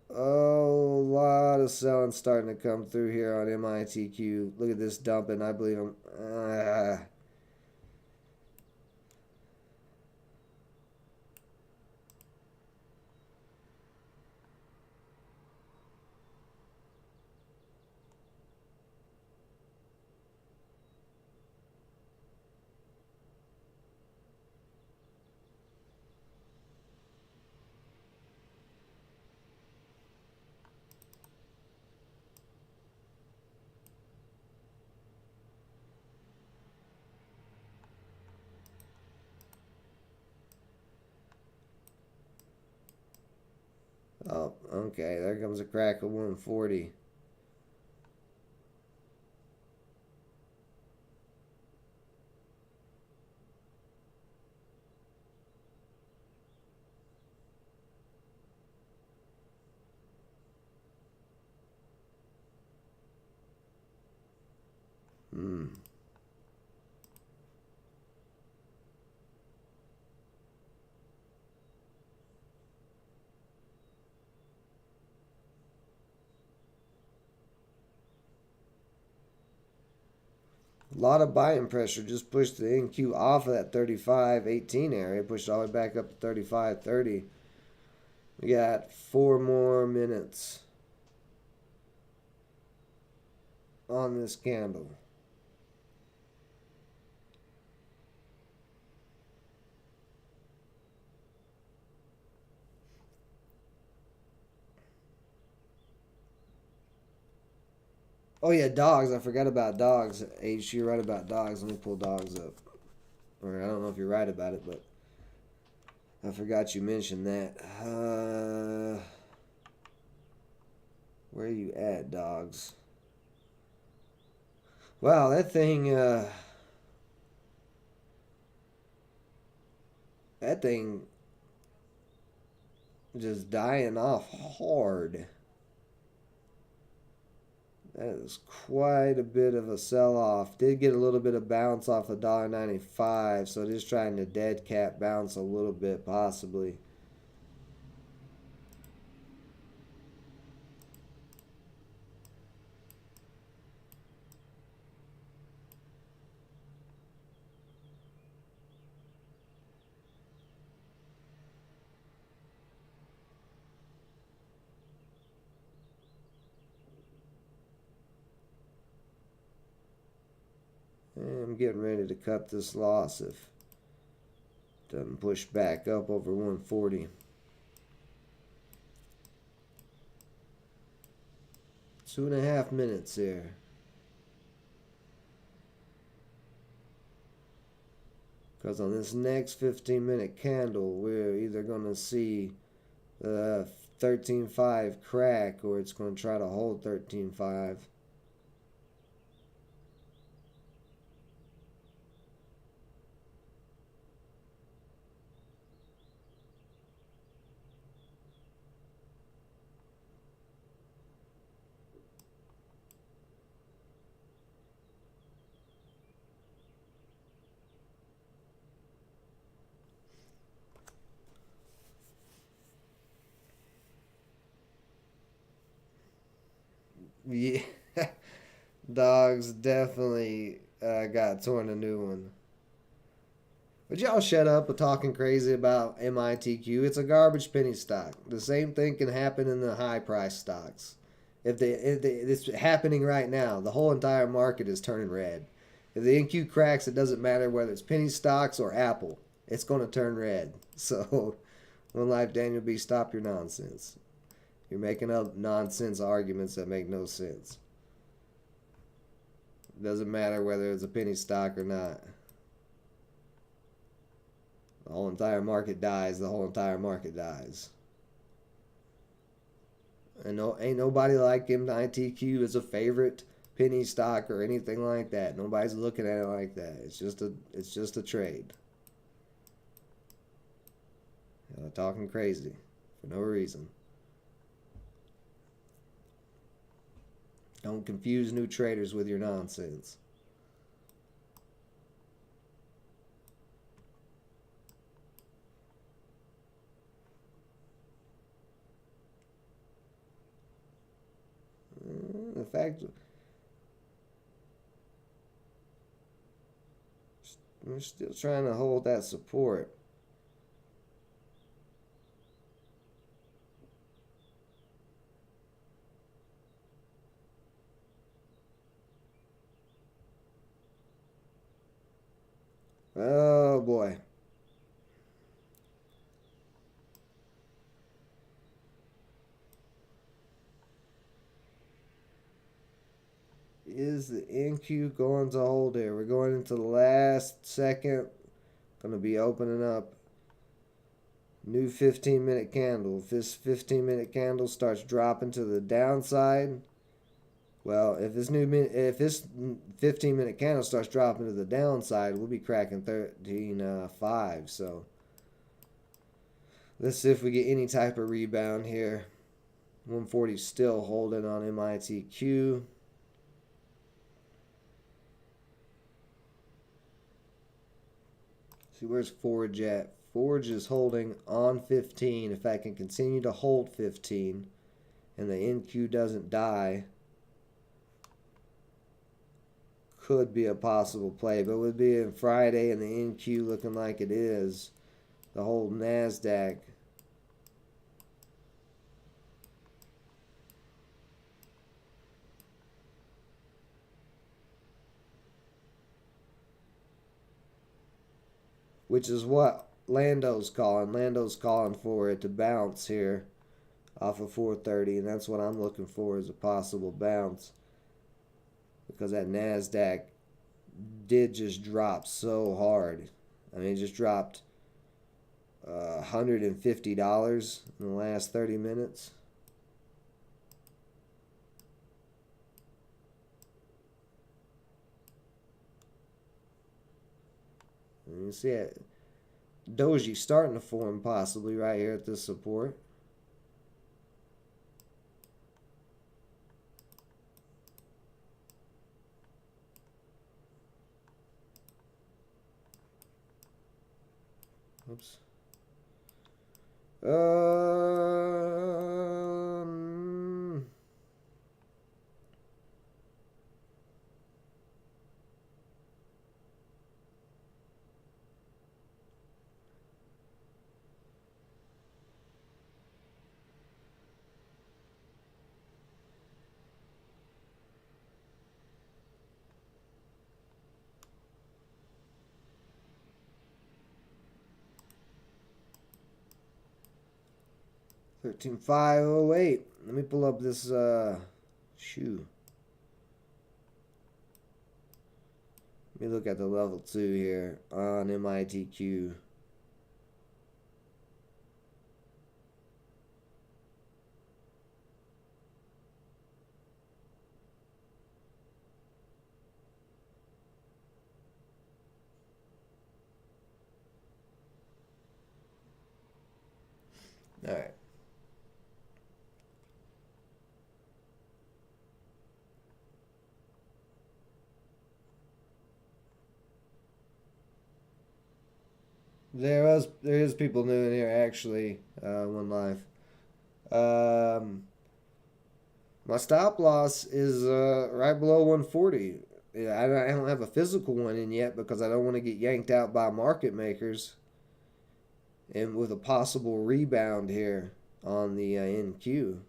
Oh, a lot of selling starting to come through here on MITQ. Look at this dumping. I believe I'm. Oh, okay. There comes a crack of 140. Hmm. A lot of buying pressure just pushed the NQ off of that 35.18 area, pushed all the way back up to 35.30. We got 4 more minutes on this candle. Oh yeah, dogs. I forgot about dogs. H, you're right about dogs. Let me pull dogs up. Or I don't know if you're right about it, but I forgot you mentioned that. Where are you at, dogs? Wow, that thing just dying off hard. That is quite a bit of a sell-off. Did get a little bit of bounce off of $1.95, so just trying to dead cat bounce a little bit possibly. And I'm getting ready to cut this loss if it doesn't push back up over 140. 2.5 minutes here. Because on this next 15-minute candle, we're either going to see the 13.5 crack or it's going to try to hold 13.5. Yeah, dogs definitely got torn a new one. But y'all shut up with talking crazy about MITQ. It's a garbage penny stock. The same thing can happen in the high price stocks. It's happening right now. The whole entire market is turning red. If the NQ cracks, it doesn't matter whether it's penny stocks or Apple. It's going to turn red. So, one life, Daniel B. Stop your nonsense. You're making up nonsense arguments that make no sense. It doesn't matter whether it's a penny stock or not. The whole entire market dies. The whole entire market dies. And no, ain't nobody like MITQ as a favorite penny stock or anything like that. Nobody's looking at it like that. It's just a trade. Talking crazy for no reason. Don't confuse new traders with your nonsense. The fact we're still trying to hold that support. Oh boy. Is the NQ going to hold here? We're going into the last second. Going to be opening up new 15-minute candle. If this 15-minute candle starts dropping to the downside, well, if this 15-minute candle starts dropping to the downside, we'll be cracking 13.5. So let's see if we get any type of rebound here. 140 still holding on MITQ. See, where's Forge at? Forge is holding on 15. If I can continue to hold 15 and the NQ doesn't die, could be a possible play. But with being Friday and the NQ looking like it is, the whole NASDAQ, which is what Lando's calling. Lando's calling for it to bounce here off of 430, and that's what I'm looking for as a possible bounce, because that NASDAQ did just drop so hard. I mean, it just dropped $150 in the last 30 minutes. And you see it. Doji starting to form possibly right here at this support. Oops. Um, 13,508. Let me pull up this shoe. Let me look at the level 2 here on MITQ. All right. There is people new in here actually. One live. My stop loss is right below 140. Yeah, I don't have a physical one in yet because I don't want to get yanked out by market makers. And with a possible rebound here on the NQ.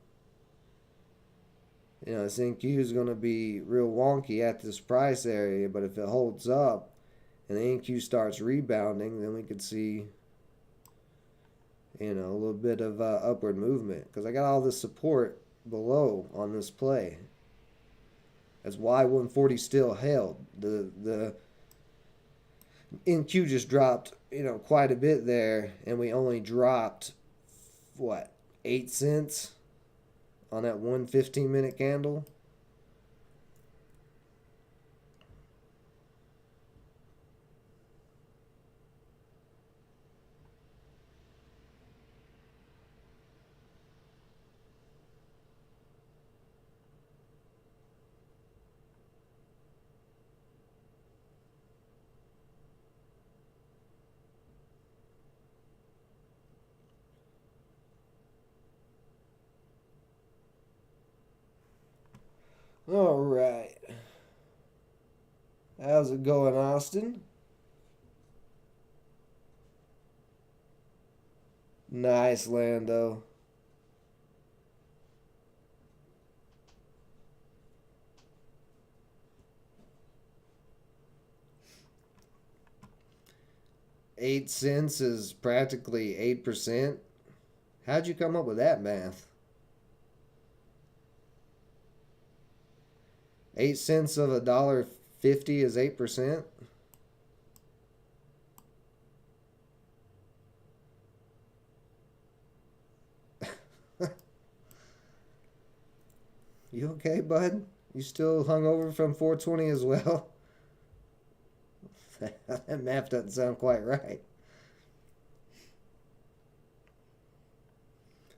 This NQ is going to be real wonky at this price area, but if it holds up and the NQ starts rebounding, then we could see, a little bit of upward movement because I got all this support below on this play. That's why 140 still held. The NQ just dropped, quite a bit there, and we only dropped what, 8 cents on that 1 15-minute candle. All right. How's it going, Austin? Nice, Lando. $0.08 is practically 8%. How'd you come up with that math? 8 cents of $1.50 is 8%. You okay, bud? You still hung over from 420 as well? That math doesn't sound quite right.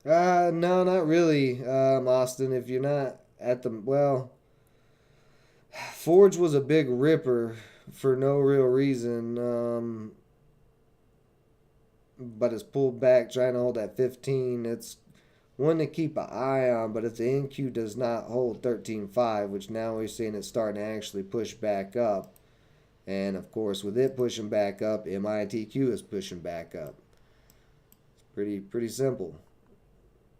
No, not really, Austin. If you're not at the Forge was a big ripper for no real reason, but it's pulled back, trying to hold that 15. It's one to keep an eye on, but if the NQ does not hold 13.5, which now we're seeing it starting to actually push back up, and of course with it pushing back up, MITQ is pushing back up. It's pretty simple.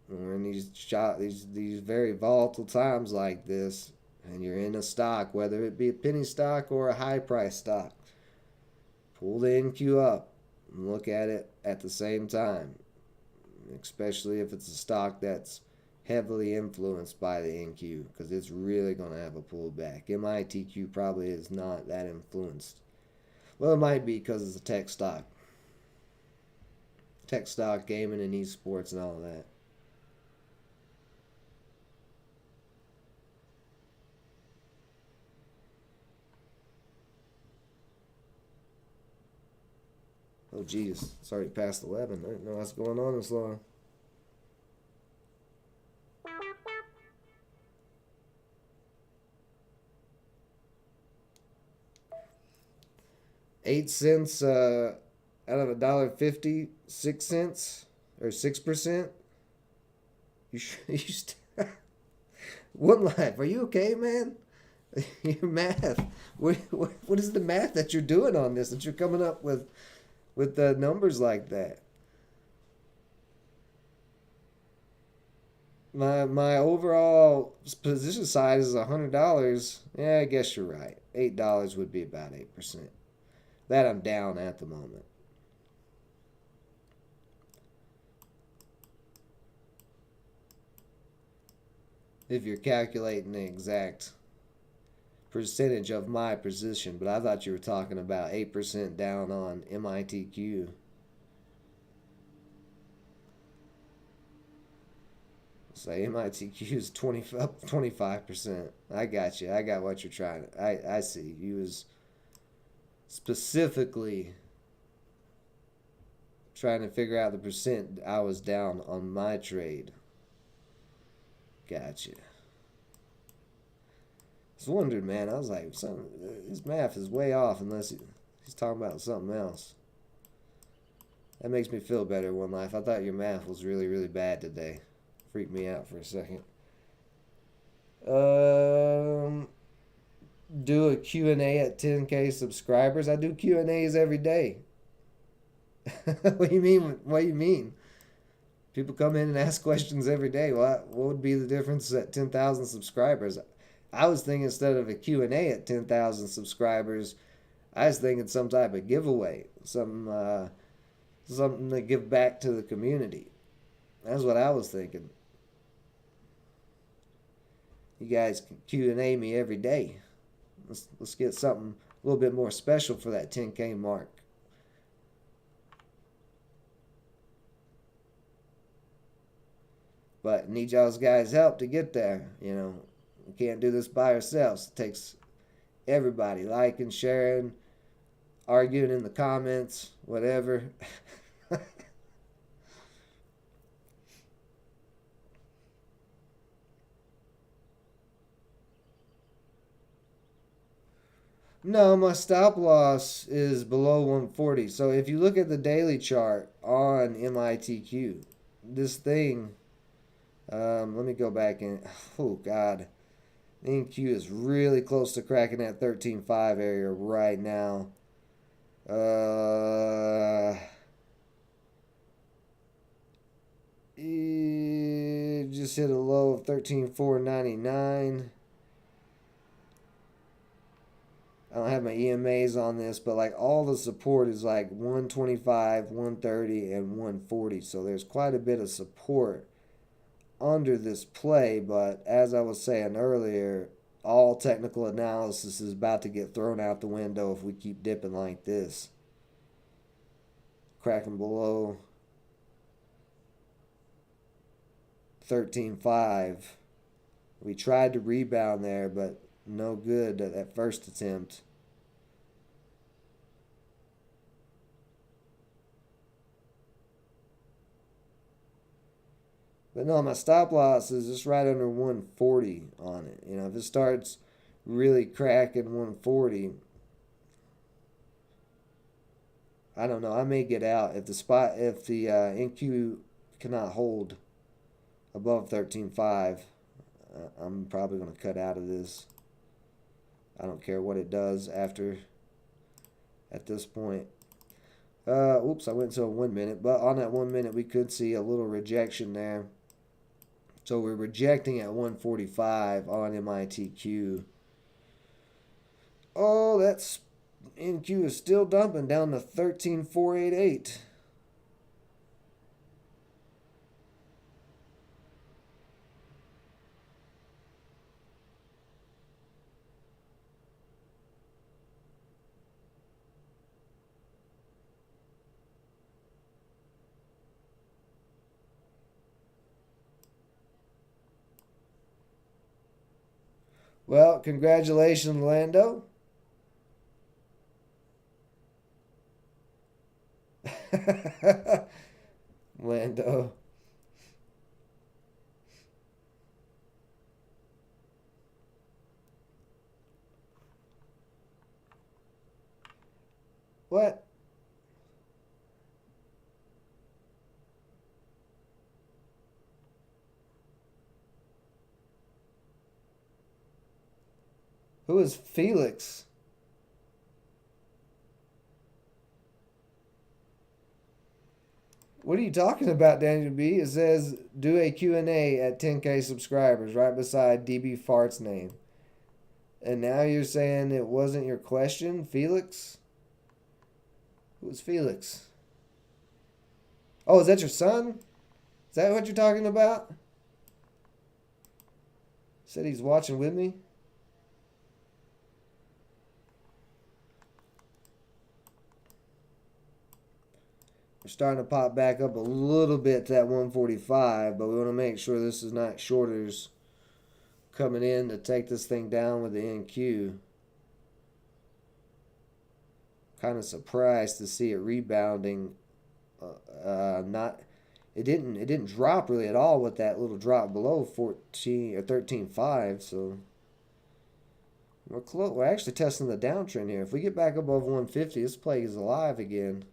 We're in these very volatile times like this, and you're in a stock, whether it be a penny stock or a high price stock, pull the NQ up and look at it at the same time, especially if it's a stock that's heavily influenced by the NQ, because it's really going to have a pullback. MITQ probably is not that influenced. Well, it might be because it's a tech stock. Tech stock, gaming, and esports and all that. Oh, geez. It's already past 11. I didn't know what's going on this long. $0.08 out of $1.50, 6 cents or 6%. One life. Are you okay, man? Your math. What is the math that you're doing on this? That you're coming up with the numbers like that? My overall position size is $100. Yeah, I guess you're right. $8 would be about 8%. That I'm down at the moment. If you're calculating the exact percentage of my position, but I thought you were talking about 8% down on MITQ. Say MITQ is 25%. I got you. I got what you're trying to. I see. You was specifically trying to figure out the percent I was down on my trade. Gotcha. I was wondering, man. I was like, his math is way off unless he's talking about something else. That makes me feel better, One Life. I thought your math was really, really bad today. Freaked me out for a second. Um, do a Q&A at 10K subscribers. I do Q&As every day. What do you mean? What do you mean? People come in and ask questions every day. What would be the difference at 10,000 subscribers? I was thinking instead of a Q&A at 10,000 subscribers, I was thinking some type of giveaway, something to give back to the community. That's what I was thinking. You guys can Q&A me every day. Let's get something a little bit more special for that 10K mark. But need y'all's guys' help to get there. We can't do this by ourselves. It takes everybody liking, sharing, arguing in the comments, whatever. No, my stop loss is below 140. So if you look at the daily chart on MITQ, this thing, let me go back in. Oh, God. NQ is really close to cracking that 13.5 area right now. It just hit a low of 13.499. I don't have my EMAs on this, but like all the support is like 125, 130, and 140. So there's quite a bit of support under this play, but as I was saying earlier, all technical analysis is about to get thrown out the window if we keep dipping like this. Cracking below 13.5. We tried to rebound there, but no good at that first attempt. But no, my stop loss is just right under 140 on it. If it starts really cracking 140, I don't know. I may get out if the NQ cannot hold above 13.5. I'm probably going to cut out of this. I don't care what it does after at this point. Oops, I went to a 1 minute, but on that 1 minute we could see a little rejection there. So we're rejecting at 145 on MITQ. Oh, that's NQ is still dumping down to 13,488. Well, congratulations, Lando. Lando. What? Who is Felix? What are you talking about, Daniel B? It says do a Q&A at 10K subscribers right beside DB Fart's name. And now you're saying it wasn't your question, Felix? Who's Felix? Oh, is that your son? Is that what you're talking about? Said he's watching with me. We're starting to pop back up a little bit to that 145, but we want to make sure this is not shorters coming in to take this thing down with the NQ. Kind of surprised to see it rebounding. It didn't drop really at all with that little drop below 14 or 13.5. So we're close. We're actually testing the downtrend here. If we get back above 150, this play is alive again.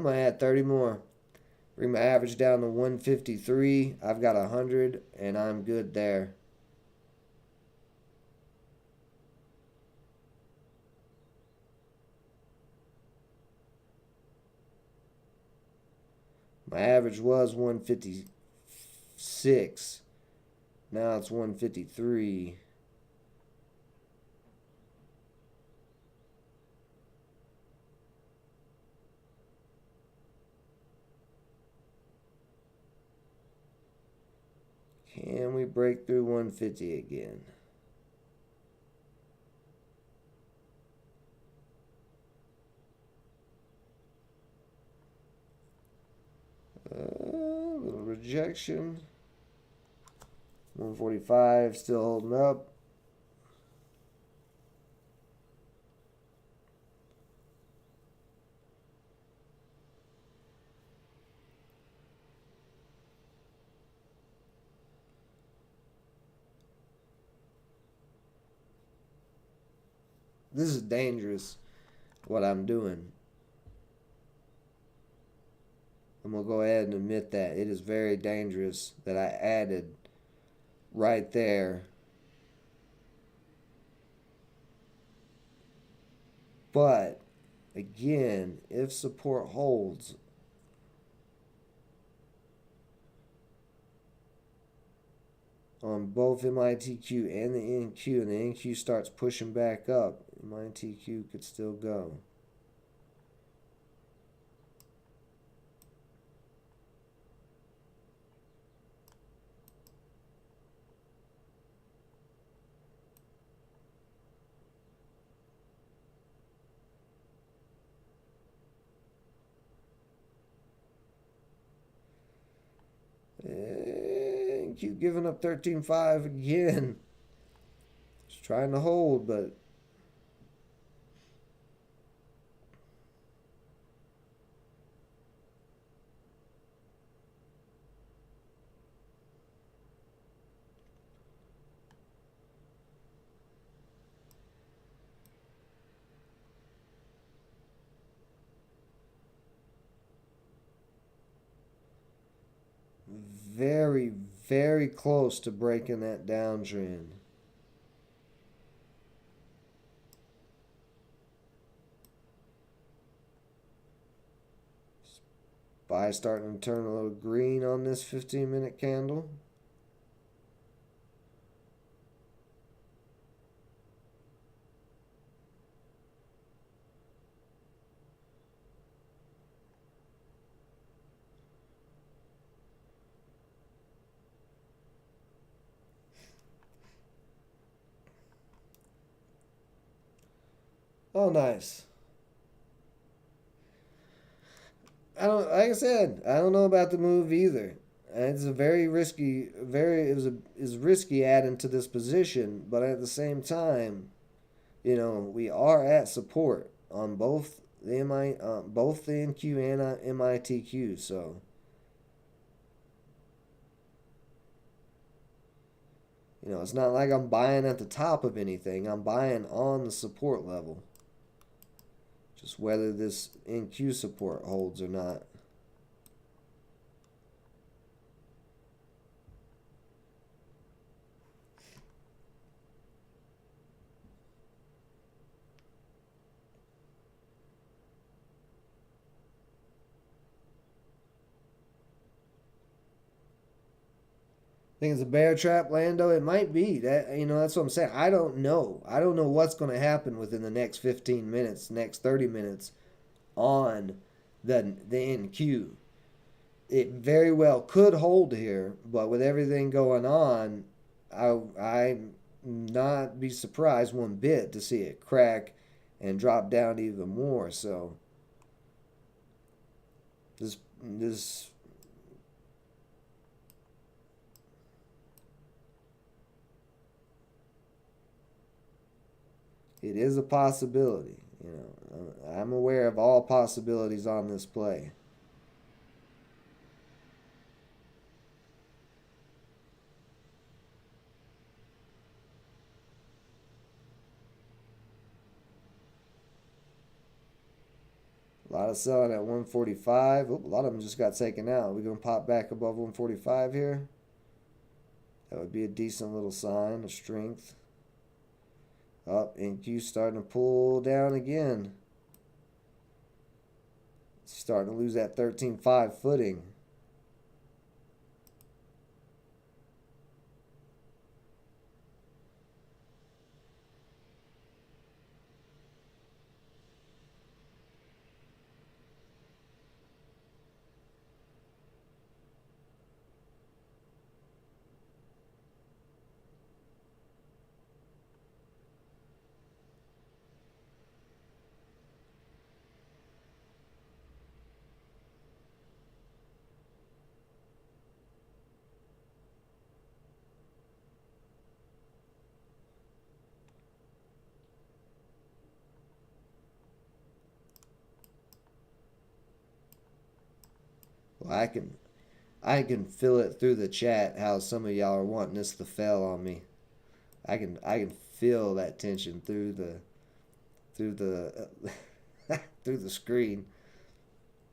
I'm going to add 30 more. Bring my average down to 153. I've got 100, and I'm good there. My average was 156. Now it's 153. Can we break through 150 again? Little rejection. 145 still holding up. This is dangerous, what I'm doing. I'm going to go ahead and admit that. It is very dangerous that I added right there. But, again, if support holds, on both MITQ and the NQ, and the NQ starts pushing back up, MITQ could still go. And keep giving up 13.5 again. Just trying to hold, but very, very close to breaking that downtrend. Buy starting to turn a little green on this 15-minute candle. Oh, nice. Like I said, I don't know about the move either. It's a very risky, is risky adding to this position, but at the same time, we are at support on both both the NQ and MITQ. So, it's not like I'm buying at the top of anything. I'm buying on the support level. Just whether this NQ support holds or not. Think it's a bear trap, Lando? It might be. That's what I'm saying. I don't know. I don't know what's going to happen within the next 15 minutes, next 30 minutes on the NQ. It very well could hold here, but with everything going on, I'm not be surprised one bit to see it crack and drop down even more. So this it is a possibility. I'm aware of all possibilities on this play. A lot of selling at 145. Oop, a lot of them just got taken out. We're going to pop back above 145 here. That would be a decent little sign of strength. Up, NQ starting to pull down again. Starting to lose that 13.5 footing. Well, I can feel it through the chat how some of y'all are wanting this to fail on me. I can feel that tension through the through the screen.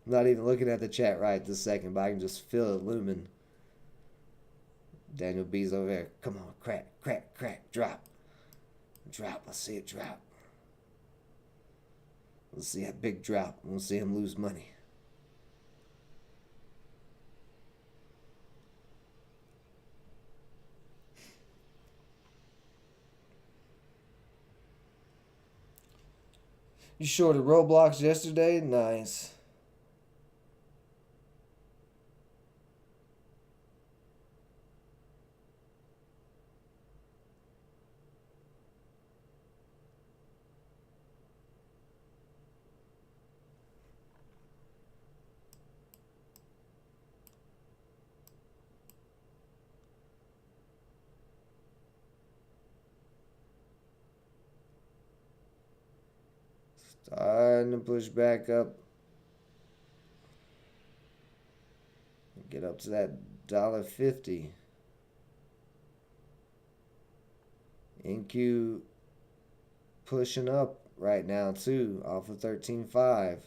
I'm not even looking at the chat right this second, but I can just feel it looming. Daniel B's over there. Come on, crack, crack, crack, drop. Drop. Let's see it drop. Let's see that big drop. We'll see him lose money. You shorted Roblox yesterday? Nice. Starting to push back up. Get up to that $1.50. NQ pushing up right now too, off of 13.5.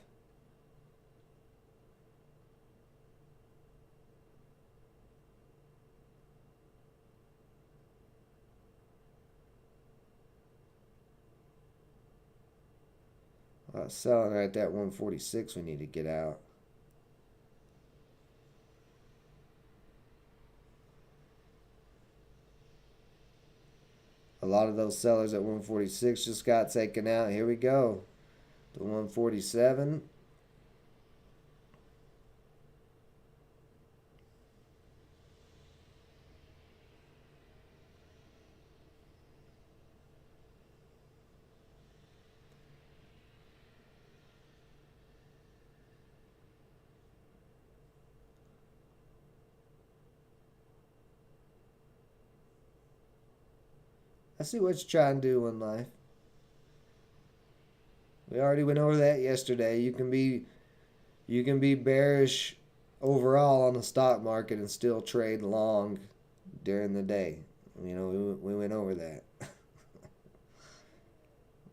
Selling right at that 146, we need to get out. A lot of those sellers at 146 just got taken out. Here we go. The 147. I see what you're trying to do in life. We already went over that yesterday. You can be bearish overall on the stock market and still trade long during the day. You know, we went over that.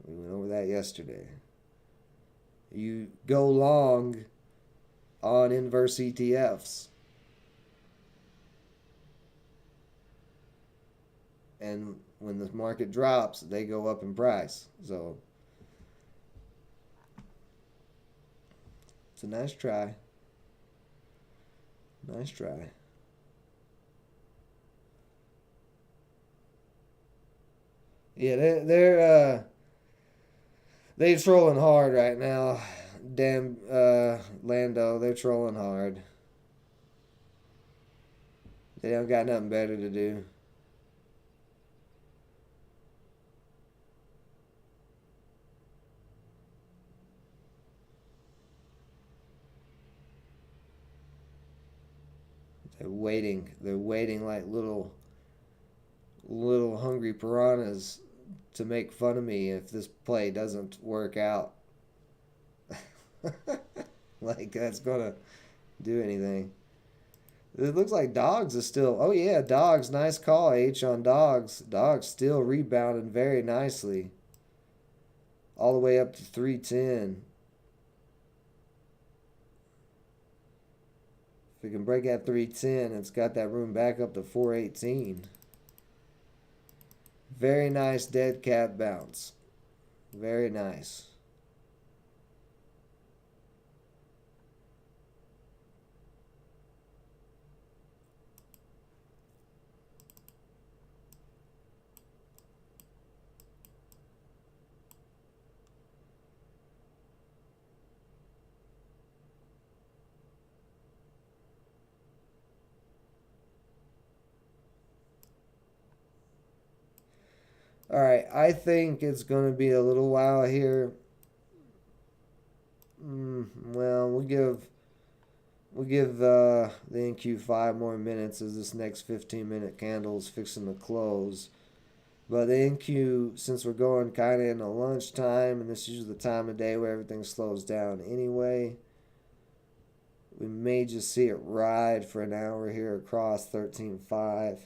We went over that yesterday. You go long on inverse ETFs. And when the market drops, they go up in price. So it's a nice try. Nice try. Yeah, they're trolling hard right now. Damn Lando, they're trolling hard. They don't got nothing better to do. They're waiting like little hungry piranhas to make fun of me if this play doesn't work out. Like that's gonna do anything. It looks like Dogs is still. Oh yeah, Dogs, nice call H on Dogs. Dogs still rebounding very nicely, all the way up to 310. If we can break that 310, it's got that room back up to 418. Very nice dead cat bounce. Very nice. All right, I think it's going to be a little while here. Well, we'll give the NQ 5 more minutes as this next 15-minute candle is fixing to close. But the NQ, since we're going kind of into lunchtime, and this is usually the time of day where everything slows down anyway, we may just see it ride for an hour here across 13.5.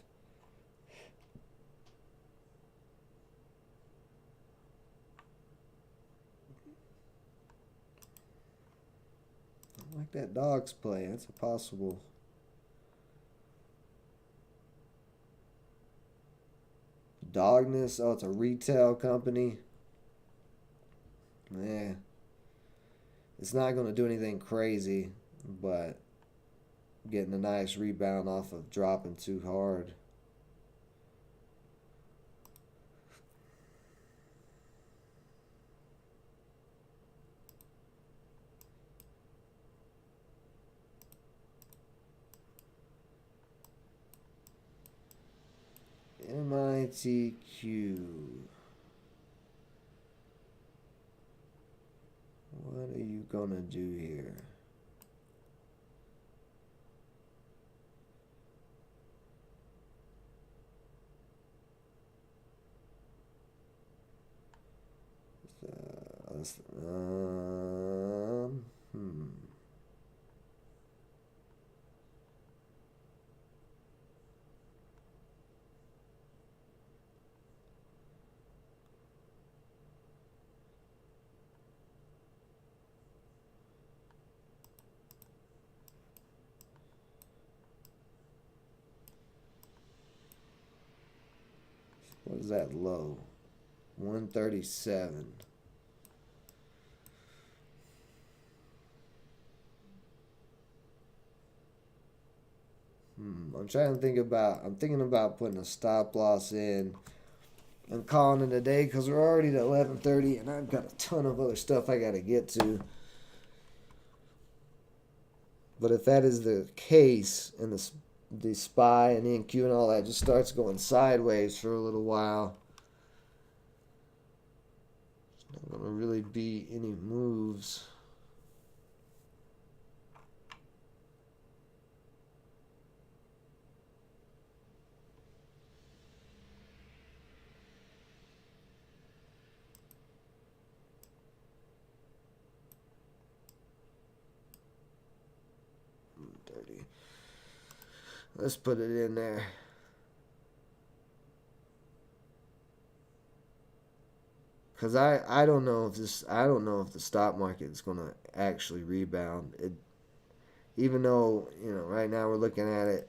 I like that dog's play. That's a possible. Dogness. Oh, it's a retail company. Yeah. It's not going to do anything crazy, but getting a nice rebound off of dropping too hard. MITQ. What are you gonna do here? What is that low? 137. I'm thinking about putting a stop loss in and calling it a day because we're already at 11:30 and I've got a ton of other stuff I got to get to. But if that is the case and the SPY and NQ and all that just starts going sideways for a little while, there's not going to really be any moves. Let's put it in there. Cause I don't know if the stock market is gonna actually rebound. Even though right now we're looking at it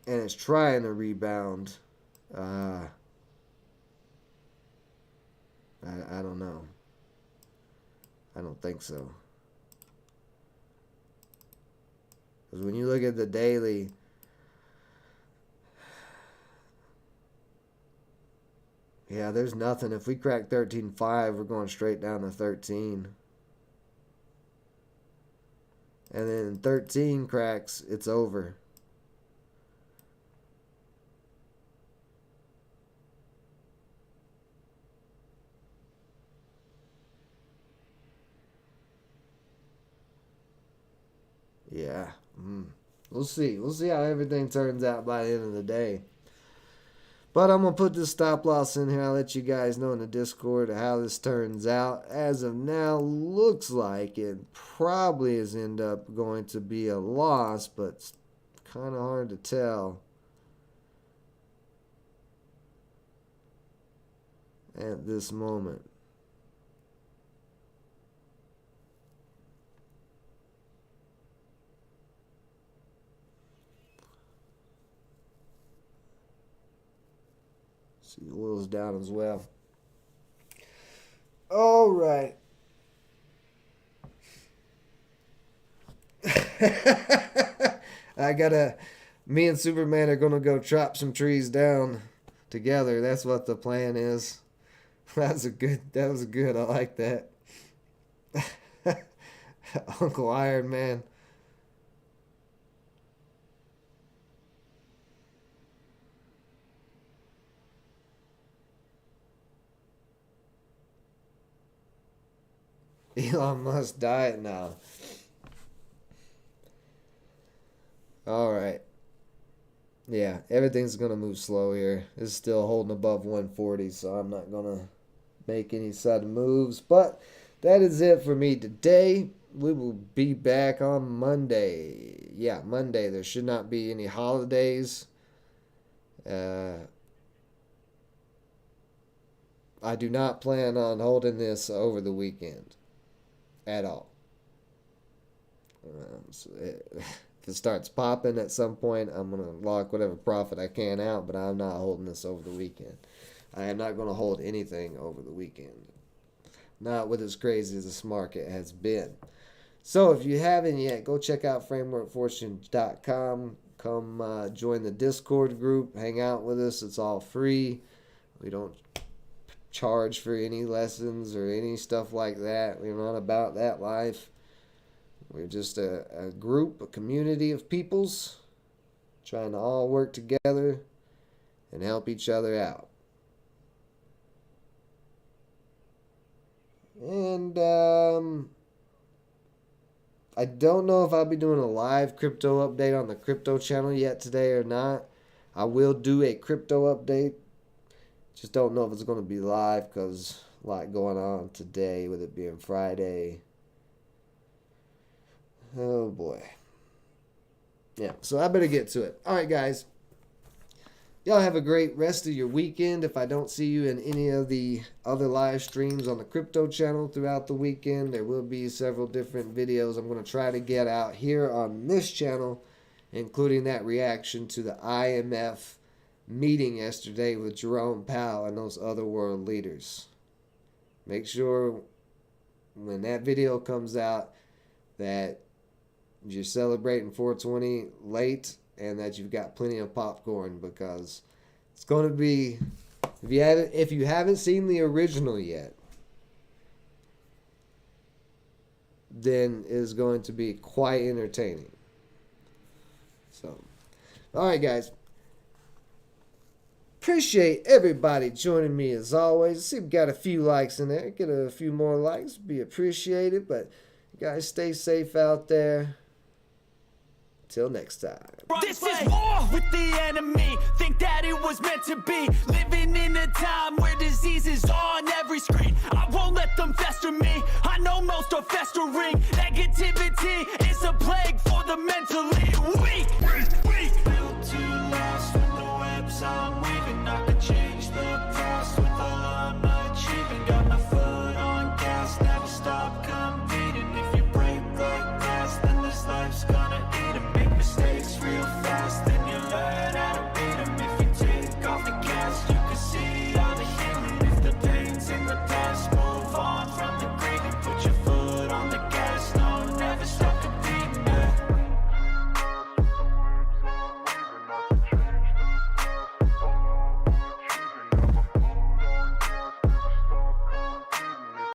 and it's trying to rebound. I don't know. I don't think so. Because when you look at the daily, yeah, there's nothing. If we crack 13.5, we're going straight down to 13. And then 13 cracks, it's over. Yeah. We'll see. We'll see how everything turns out by the end of the day. But I'm going to put this stop loss in here. I'll let you guys know in the Discord how this turns out. As of now, looks like it probably is end up going to be a loss, but it's kind of hard to tell at this moment. The oil's down as well. All right. Me and Superman are gonna go chop some trees down together. That's what the plan is. That was good. I like that. Uncle Iron Man. Elon Musk diet now. All right. Yeah, everything's going to move slow here. It's still holding above 140, so I'm not going to make any sudden moves. But that is it for me today. We will be back on Monday. Yeah, Monday. There should not be any holidays. I do not plan on holding this over the weekend at all. If it starts popping at some point, I'm going to lock whatever profit I can out, but I'm not holding this over the weekend. I am not going to hold anything over the weekend. Not with as crazy as this market has been. So if you haven't yet, go check out frameworkfortune.com. Come join the Discord group. Hang out with us. It's all free. We don't charge for any lessons or any stuff like that. We're not about that life. We're just a group, a community of peoples trying to all work together and help each other out. And I don't know if I'll be doing a live crypto update on the crypto channel yet today or not. I will do a crypto update. Just don't know if it's going to be live because a lot going on today with it being Friday. Oh boy. Yeah, so I better get to it. All right, guys. Y'all have a great rest of your weekend. If I don't see you in any of the other live streams on the crypto channel throughout the weekend, there will be several different videos I'm going to try to get out here on this channel, including that reaction to the IMF meeting yesterday with Jerome Powell and those other world leaders. Make sure when that video comes out that you're celebrating 420 late and that you've got plenty of popcorn, because it's going to be, if you haven't seen the original yet, then it is going to be quite entertaining. So, all right, guys. Appreciate everybody joining me as always. See, we've got a few likes in there. Get a few more likes. Be appreciated. But you guys stay safe out there. Till next time. This is war with the enemy. Think that it was meant to be. Living in a time where disease is on every screen. I won't let them fester me. I know most are festering. Negativity is a plague for the mentally.